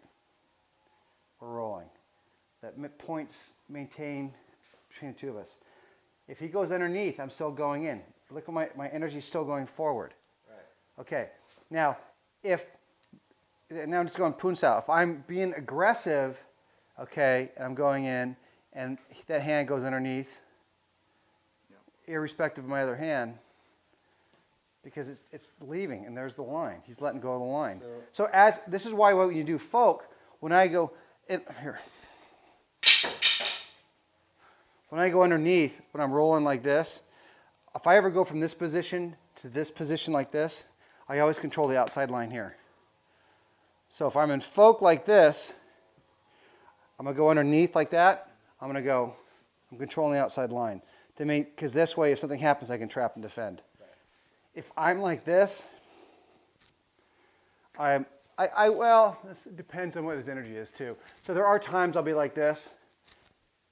We're rolling. That points maintain between the two of us. If he goes underneath, I'm still going in. Look at my energy's still going forward. Right. Okay. Now I'm just going poon style. If I'm being aggressive, okay, and I'm going in, and that hand goes underneath, irrespective of my other hand, because it's leaving, and there's the line. He's letting go of the line. So this is why when you do folk, when I go here, when I go underneath, when I'm rolling like this, if I ever go from this position to this position like this, I always control the outside line here. So if I'm in folk like this, I'm going to go underneath like that. I'm controlling the outside line. Because this way, if something happens, I can trap and defend. Right. If I'm like this, well, this depends on what his energy is too. So there are times I'll be like this,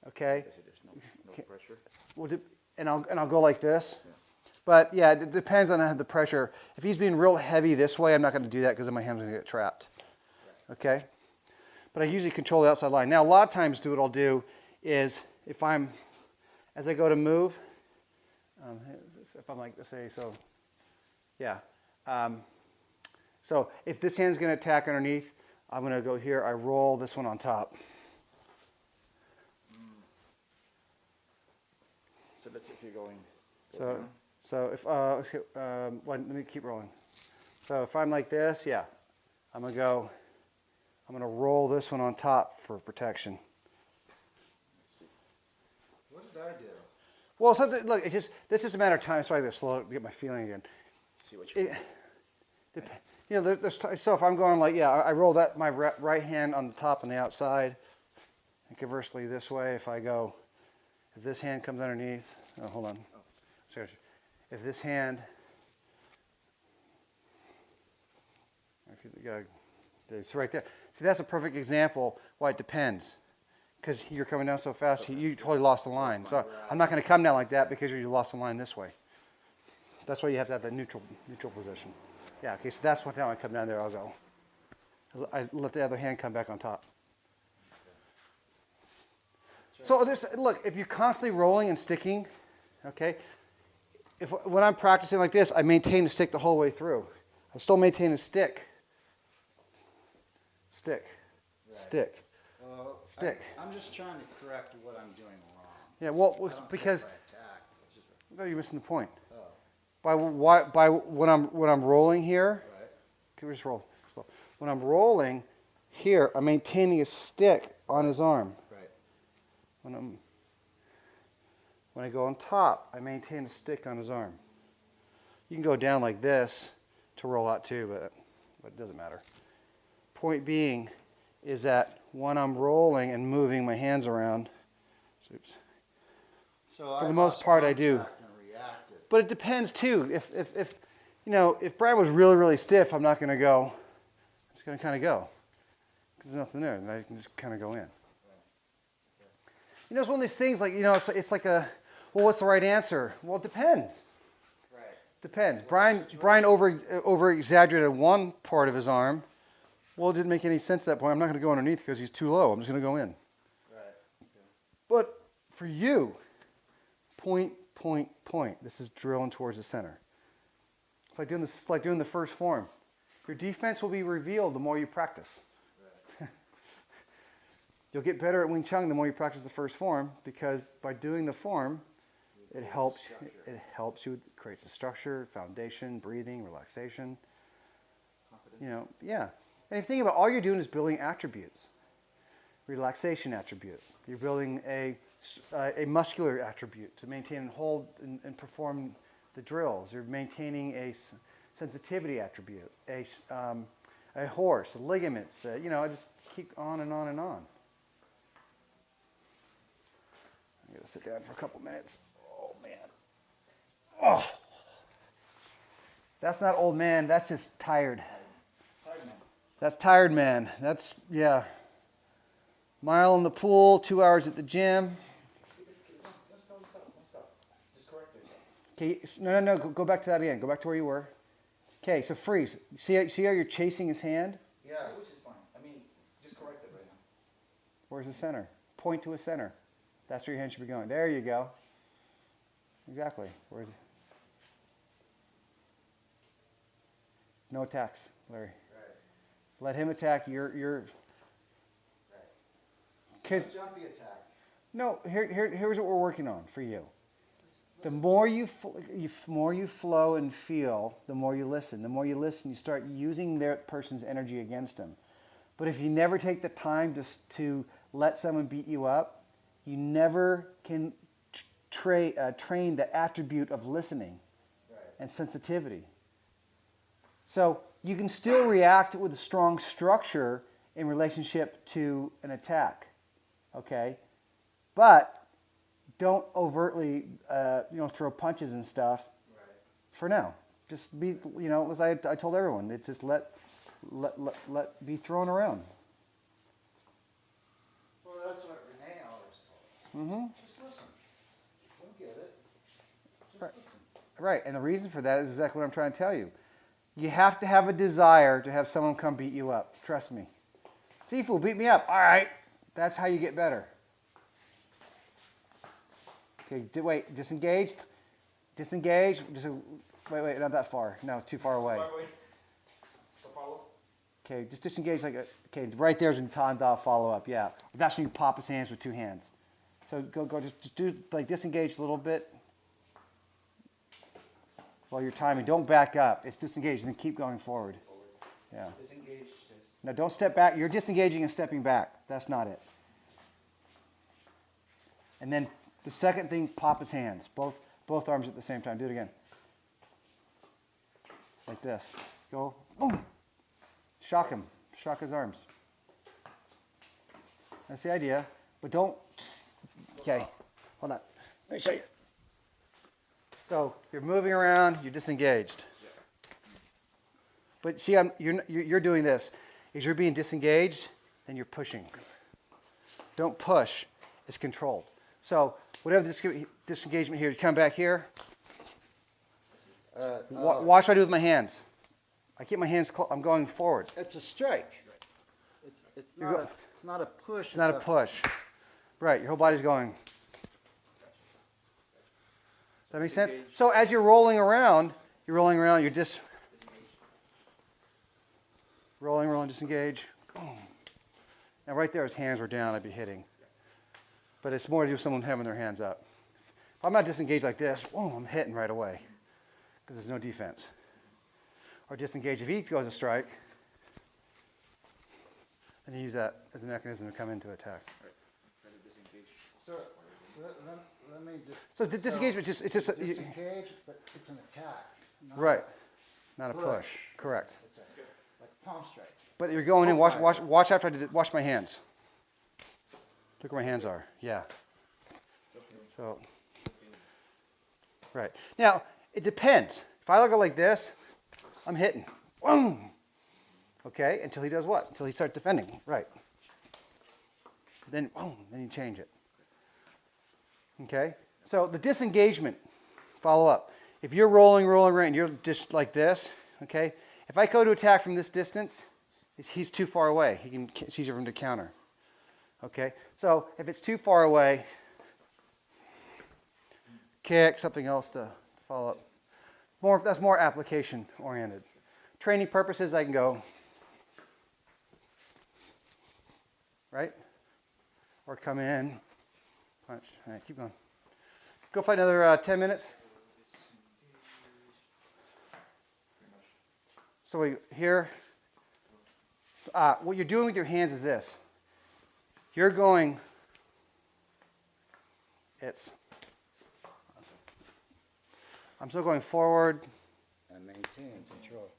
okay? There's no pressure. Well, and I'll go like this. Yeah. But yeah, it depends on the pressure. If he's being real heavy this way, I'm not going to do that because then my hand's going to get trapped. Right. Okay? But I usually control the outside line. Now, a lot of times what I'll do is as I go to move, if I'm like, say, so, yeah. So if this hand's going to attack underneath, I'm going to go here. I roll this one on top. So that's if you're going. So if let me keep rolling. So if I'm like this, yeah, I'm gonna roll this one on top for protection. What did I do? Well, something look, this is a matter of time. So I gotta slow it to get my feeling again. See what you. You know, so if I'm going like, yeah, I roll my right hand on the top and the outside, and conversely this way, if this hand comes underneath, oh, hold on. Sorry. If this hand, it's right there. See, that's a perfect example why it depends. Because you're coming down so fast, you totally lost the line. So I'm not going to come down like that because you lost the line this way. That's why you have to have the neutral position. Yeah, okay, so that's what time I come down there, I'll go. I let the other hand come back on top. So look, if you're constantly rolling and sticking, okay, when I'm practicing like this, I maintain the stick the whole way through. I still maintain a stick, stick, Right. stick. Well, Stick. I'm just trying to correct what I'm doing wrong. Yeah, well, I it's don't because care if I attack. It's just, no, you're missing the point. oh, By when I'm rolling here, right. can we just roll slow? When I'm rolling here, I'm maintaining a stick on his arm. Right. When I go on top, I maintain a stick on his arm. You can go down like this to roll out too, but it doesn't matter. Point being is that when I'm rolling and moving my hands around, oops, So for the most part I do. And reacted. But it depends too. If you know, if Bryan was really, really stiff, I'm not going to go. I'm just going to kind of go. Because there's nothing there. And I can just kind of go in. You know, it's one of these things like, you know, it's like a, well, what's the right answer? Well, it depends. Right. Depends. Bryan over exaggerated one part of his arm. Well, it didn't make any sense at that point. I'm not going to go underneath because he's too low. I'm just going to go in. Right. But for you, point, point, point. This is drilling towards the center. It's like doing this. It's like doing the first form. Your defense will be revealed the more you practice. Right. You'll get better at Wing Chun the more you practice the first form, because by doing the form, it helps you create the structure, foundation, breathing, relaxation. Confidence. You know, yeah. And if you think about it, all you're doing is building attributes. Relaxation attribute. You're building a muscular attribute to maintain and hold and perform the drills. You're maintaining a sensitivity attribute, a horse, ligaments. You know, I just keep on and on and on. I'm going to sit down for a couple minutes. Oh, man. Oh. That's not old man. That's just tired. Tired man. That's tired man. That's, yeah. Mile in the pool, 2 hours at the gym. Don't stop. Just correct yourself. Okay, no. Go back to that again. Go back to where you were. Okay, so freeze. See how you're chasing his hand? Yeah, which is fine. I mean, just correct it right now. Where's the center? Point to a center. That's where your hand should be going. There you go. Exactly. Where's it? No attacks, Larry. Right. Let him attack. You're. Right. Because Jumpy attack. no. Here's what we're working on for you. The more you flow and feel, the more you listen. The more you listen, you start using that person's energy against them. But if you never take the time to let someone beat you up, you never can train the attribute of listening and sensitivity. So you can still react with a strong structure in relationship to an attack, okay? But don't overtly, throw punches and stuff. Right. For now, just be, as I told everyone, it's just let be thrown around. Well, that's what Renee always told us. Mm-hmm. Just listen. Don't get it. Just Right. listen. Right, and the reason for that is exactly what I'm trying to tell you. You have to have a desire to have someone come beat you up. Trust me. Sifu, beat me up. All right, that's how you get better. Okay, wait, disengaged. Disengage. Wait, not that far. No, too far away. So follow. Okay, just disengage okay, right there's when Tanda follow up, yeah. That's when you pop his hands with two hands. So go, just do, disengage a little bit while you're timing. Don't back up. It's disengage, and then keep going forward. Yeah. Disengage. Now don't step back. You're disengaging and stepping back. That's not it. And then the second thing, pop his hands. Both arms at the same time. Do it again. Like this. Go. Boom. Shock him. Shock his arms. That's the idea. But don't. Okay. Hold on. Let me show you. So you're moving around. You're disengaged. But see, you're doing this. Is you're being disengaged, then you're pushing. Don't push. It's controlled. So whatever disengagement here, you come back here. Watch what I do with my hands. I keep my hands close. I'm going forward. It's a strike. It's not a push. It's not a push. Right, your whole body's going. Does that make sense? So as you're rolling around, you're just rolling, disengage, boom. Now right there, his hands were down, I'd be hitting. But it's more to do with someone having their hands up. If I'm not disengaged like this, boom, I'm hitting right away because there's no defense. Or disengage if he goes to strike, and you use that as a mechanism to come into attack. So let me just. So disengagement, it's just Disengage, but it's an attack. right, not a push. Correct. It's like palm strike. But you're going in. Watch after I did. Watch my hands. Look where my hands are. Yeah. So. Right now, it depends. If I look at it like this, I'm hitting. Boom. Okay, until he does what? Until he starts defending. Right. Then, boom. Then you change it. Okay. So the disengagement. Follow up. If you're rolling, and you're just like this. Okay. If I go to attack from this distance, he's too far away. It's easier for him to counter. Okay. So if it's too far away, kick, something else to follow up. That's more application oriented. Training purposes, I can go, right? Or come in, punch. All right, keep going. Go for another 10 minutes. So here, what you're doing with your hands is this. You're going, I'm still going forward. And maintain control.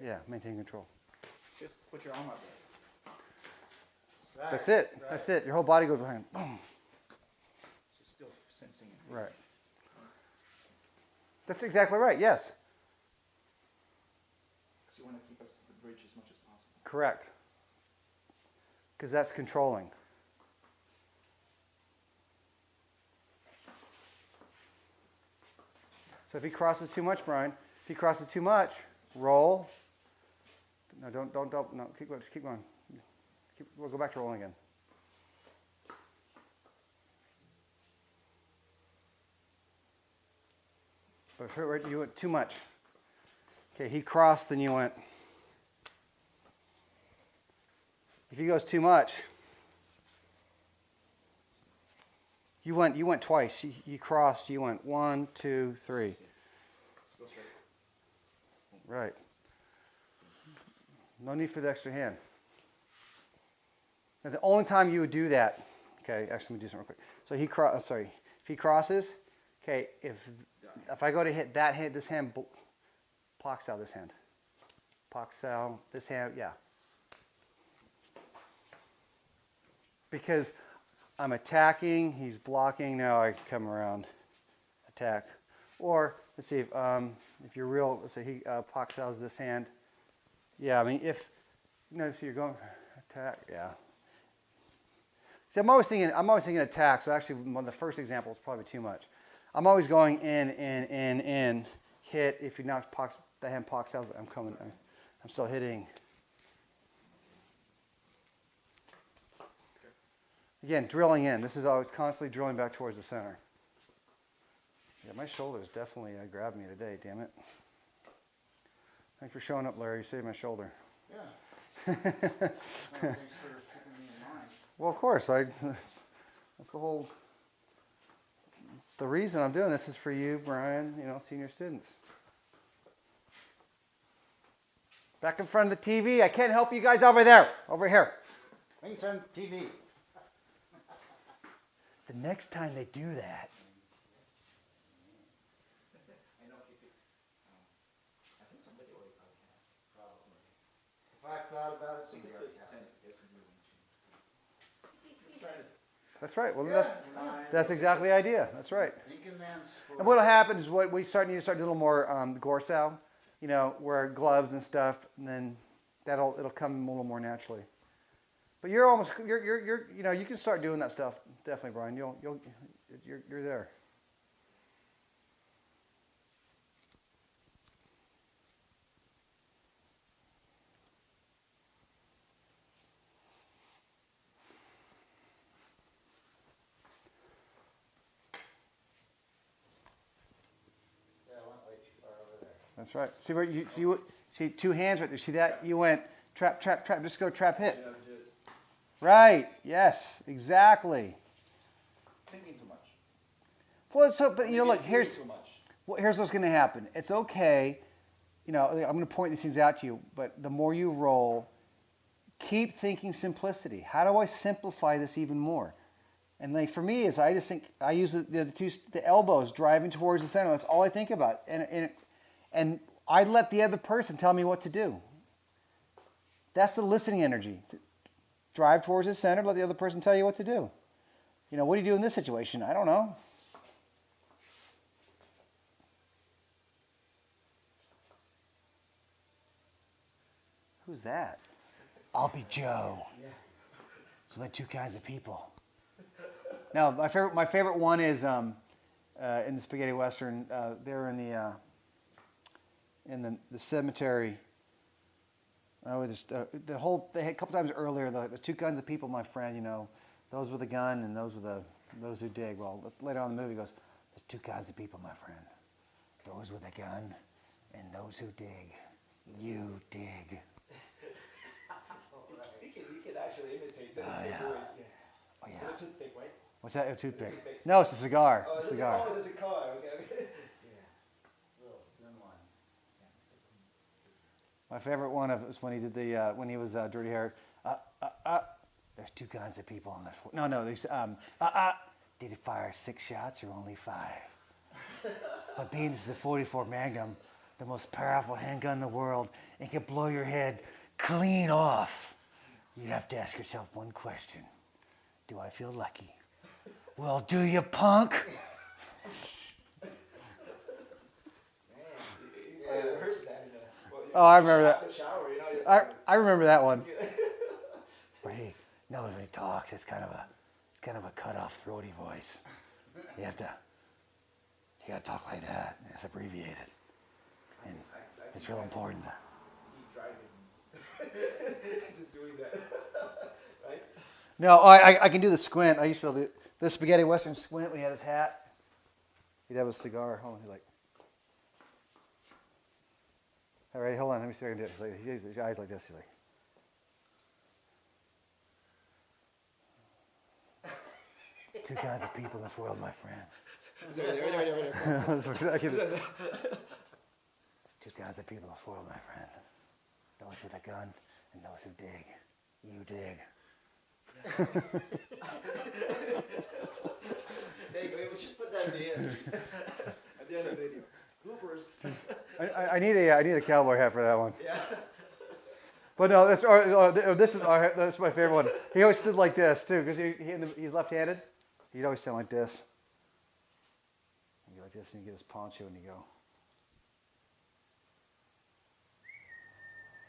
Yeah, maintain control. Just put your arm up there. That's it. Right. That's it. Your whole body goes behind. Boom. So still sensing it. Right. That's exactly right. Yes. Because you want to keep us at the bridge as much as possible. Correct. Because that's controlling. So if he crosses too much, Bryan, if he crosses too much, roll. No, don't, no, keep going, just keep going. We'll go back to rolling again. But if you went too much. Okay, he crossed, then you went. If he goes too much, you went twice. You crossed, you went 1, 2, 3. Let's go straight. Right. No need for the extra hand. Now, the only time you would do that, okay, actually let me do something real quick. So if he crosses, okay, if I go to hit that hand, this hand blocks out this hand. Blocks out this hand, yeah. Because I'm attacking, he's blocking, now I come around, attack. Or, let's see, if you're real, let's say he blocks out this hand. Yeah, I mean, if, you know, so you're going, attack, yeah. See, I'm always thinking attack, so actually one of the first examples is probably too much. I'm always going in, hit, if you knock, the hand blocks out, I'm coming, I'm still hitting. Again, drilling in. This is always constantly drilling back towards the center. Yeah, my shoulders definitely grabbed me today, damn it. Thanks for showing up, Larry. You saved my shoulder. Yeah. Well, thanks for keeping me in mind. Well, of course. That's the reason I'm doing this is for you, Bryan, senior students. Back in front of the TV. I can't help you guys over there. Over here. When you turn the TV. The next time they do that. I know if you could, I think somebody already probably has, probably. If I thought about it, So you somebody could already send had it, it. yes, and you want to. Just try to. That's right. Well, Yeah, that's exactly the idea. That's right. thinking man's sport. And what will happen is what we need to start doing a little more Gorsal, wear gloves and stuff, and then it'll come a little more naturally. But you're you can start doing that stuff definitely, Bryan. You're there. Yeah, I went way too far over there. That's right. See where See, two hands right there. See that? You went trap, trap, trap. Just go trap, hit. You know, just Right. Yes. Exactly. thinking too much. Well, so, but you know, Maybe look, feeling here's too much. here's what's going to happen. It's okay. You know, I'm going to point these things out to you, but the more you roll, keep thinking simplicity. How do I simplify this even more? And like for me, is I just think I use the elbows driving towards the center. That's all I think about, and I let the other person tell me what to do. That's the listening energy. Drive towards the center. Let the other person tell you what to do. You know, what do you do in this situation? I don't know. Who's that? I'll be Joe. So like two kinds of people. Now, my favorite one is in the spaghetti western. They're in the cemetery. They had a couple times earlier the two kinds of people, my friend. You know, those with a gun and those who dig. Well, later on in the movie, he goes, "There's two kinds of people, my friend. Those with a gun and those who dig. You dig." You can actually imitate the Oh, yeah. voice. Oh yeah. With a toothpick, right? What's that? A toothpick? Toothpick. No, it's a cigar. Oh, is this cigar. a cigar? Okay. Little thin one. My favorite one was when he did when he was dirty hair. There's two kinds of people on this. No. There's did he fire 6 shots or only 5? But being this is a 44 Magnum, the most powerful handgun in the world, and can blow your head clean off, you have to ask yourself one question: do I feel lucky? Well, do you, punk? Man, you probably rehearsed that in the Oh, I remember that. after shower, you know. I remember that one. Where he knows when he talks, it's kind of a cut off throaty voice. You gotta talk like that. And it's abbreviated. And it's real important. Keep driving. Just doing that. Right? No, I can do the squint. I used to be able to do the spaghetti western squint when he had his hat. He'd have a cigar. Hold on, he'd like. All right, hold on. Let me see if I can do it. He's like, he has his eyes like this. He's like. Two kinds of people in this world, my friend. I can- Two kinds of people in this world, my friend. Those with a gun and those who dig. You dig. There you go. We should put that in the end. At the end of the video. Bloopers. I need a cowboy hat for that one. Yeah. But no, that's my favorite one. He always stood like this too, because he's left-handed. He'd always stand like this. You go like this, and you get his poncho, and you go.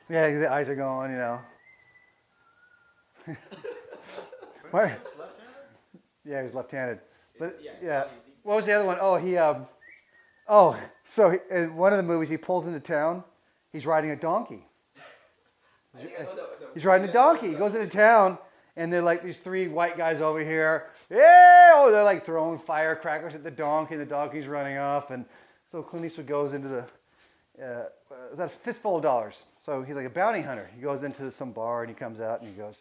Yeah, the eyes are going, you know. What? Left-handed? Yeah, he was left-handed. But Yeah, yeah, obviously. what was the other one? In one of the movies, he pulls into town. He's riding a donkey. He's riding a donkey. He goes into town, and they're like these 3 white guys over here. Yeah, oh, they're like throwing firecrackers at the donkey, and the donkey's running off. And so Clint Eastwood goes into the, is that a fistful of dollars? So he's like a bounty hunter. He goes into some bar, and he comes out, and he goes,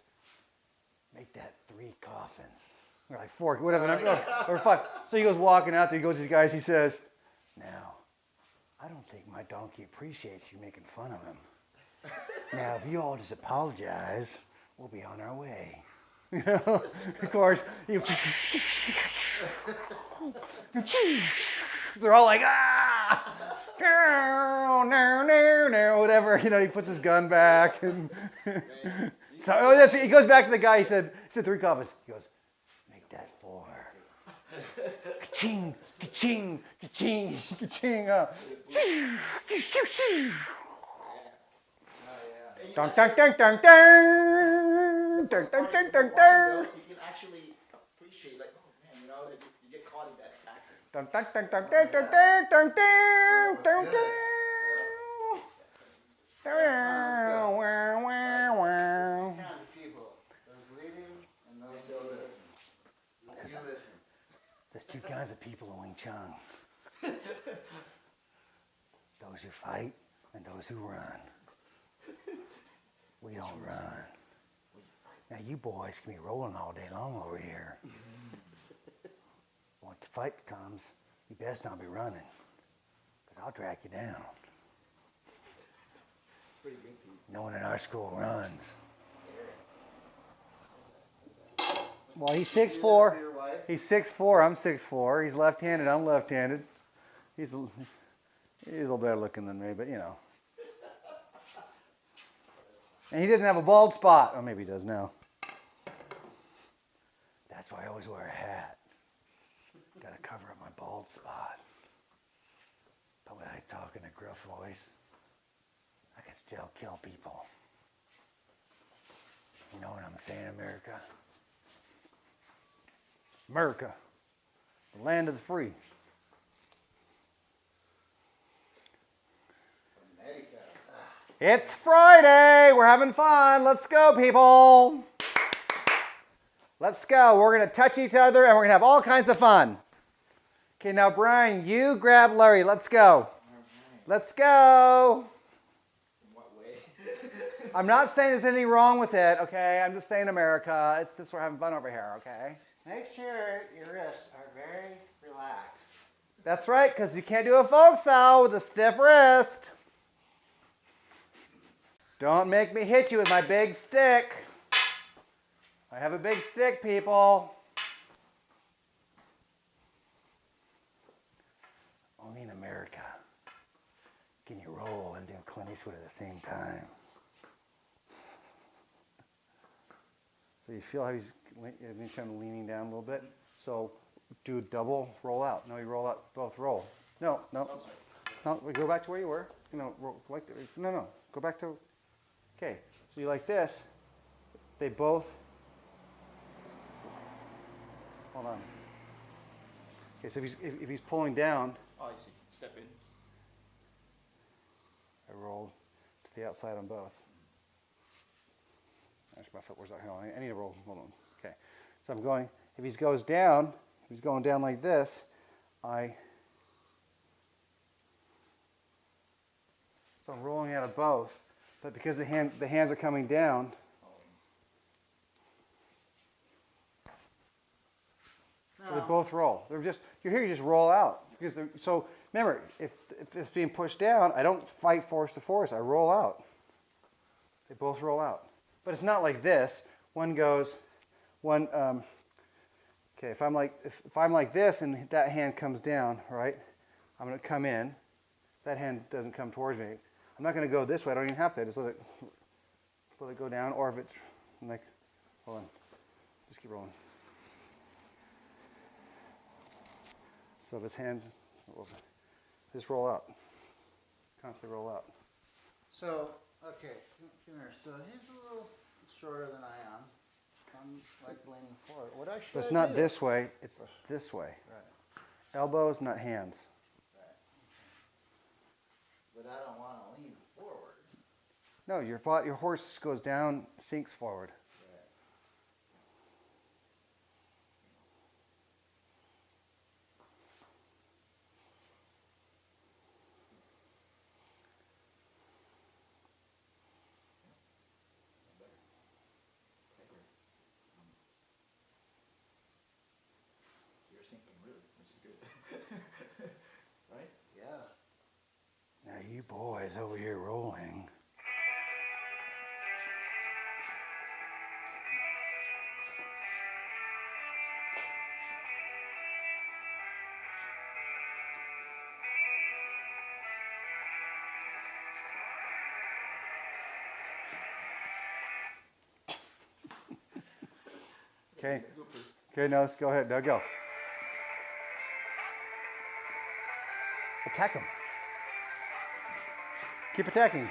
make that 3 coffins. Or like 4, whatever, or 5. So he goes walking out there, he goes to these guys, he says, now, I don't think my donkey appreciates you making fun of him. Now, if you all just apologize, we'll be on our way. You know, of course, they're all like, ah, no, whatever. You know, he puts his gun back, and so he goes back to the guy. He said 3 coffins. He goes, make that 4. Ka-ching, ka-ching, ka-ching, ka-ching. Dun, dun, dun, dun, dun, dun, dun, dun, dun, dun. So you can actually appreciate, like, oh man, you know, you get caught in that factor. Dun, dun, dun, dun, dun, dun, dun, dun, dun, dun. Wow, wow, wow, wow. Two kinds of people. Those leading and those who listen. You listen. There's 2 kinds of people in Wing Chun. Those who fight and those who run. We don't run. Now you boys can be rolling all day long over here. Once the fight comes, you best not be running, because I'll drag you down. Pretty big piece. No one in our school runs. Well, he's 6'4". He's 6'4", I'm 6'4". He's left-handed, I'm left-handed. He's a little better looking than me, but you know. And he didn't have a bald spot. Oh, maybe he does now. That's why I always wear a hat. Gotta cover up my bald spot. But when I talk in a gruff voice, I can still kill people. You know what I'm saying, America? America, the land of the free. It's Friday. We're having fun. Let's go, people. Let's go. We're going to touch each other and we're going to have all kinds of fun. Okay, now, Brian, you grab Larry. Let's go. Let's go. In what way? I'm not saying there's anything wrong with it, okay? I'm just saying America. It's just we're having fun over here, okay? Make sure your wrists are very relaxed. That's right, because you can't do a folk style with a stiff wrist. Don't make me hit you with my big stick. I have a big stick, people. Only in America can you roll and do Clint Eastwood at the same time. So you feel how he's kind of leaning down a little bit. So do a double roll out. No, you roll out, both roll. No, no. No, we go back to where you were. You know, like no. Go back to. Okay, so you like this. They both. Hold on. Okay, so if he's pulling down. Oh, I see. Step in. I rolled to the outside on both. That's my foot. Where's that? Hold on. I need to roll. Hold on. Okay, so I'm going. If he goes down, if he's going down like this, so I'm rolling out of both. But because the hands are coming down, so they both roll. They're just you're here. You just roll out because so remember if it's being pushed down, I don't fight force to force. I roll out. They both roll out, but it's not like this. One goes, one. Okay, if I'm like this and that hand comes down, right? I'm going to come in. That hand doesn't come towards me. I'm not going to go this way. I don't even have to. I just let it go down. Or if it's like, hold on, just keep rolling. So if his hands, just roll out. Constantly roll out. So, okay, come here. So he's a little shorter than I am. I'm like leaning forward. What I should But it's do? not this way. It's this way. Right. Elbows, not hands. Right. But I don't want to lean forward. No, your horse goes down, sinks forward. Right. You're sinking really, which is good. Right? Yeah. Now you boys over here rolling. Okay. Okay, now let's go ahead. Now go. Attack him. Keep attacking.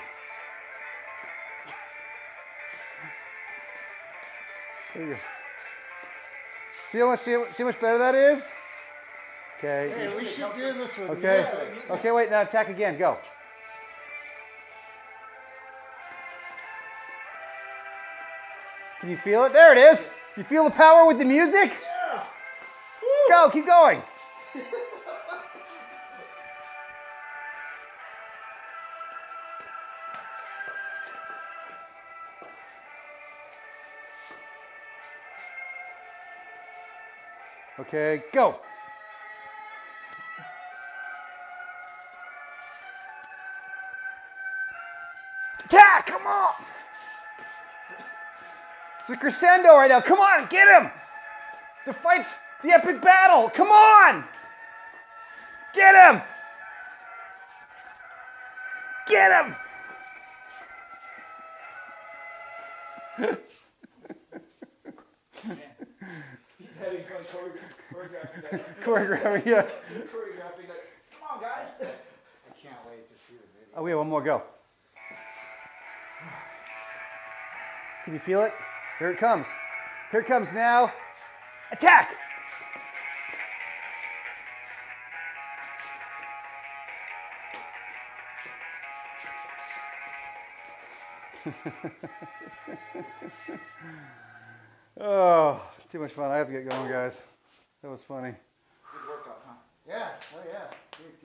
There you go. See how much better that is? Okay. Hey, we should do this with Okay. music. Okay, wait, now attack again. Go. Can you feel it? There it is. You feel the power with the music? Yeah. Go, keep going. Okay, go. Attack! Come on! It's a crescendo right now. Come on, get him! The fight's the epic battle. Come on! Get him! Get him! He's having fun choreographing that. Choreographing, yeah. Choreographing that. Come on, guys. I can't wait to see the video. Oh, we have one more go. Can you feel it? Here it comes. Here it comes now. Attack! Oh, too much fun. I have to get going, guys. That was funny. Good workout, huh? Yeah, oh yeah.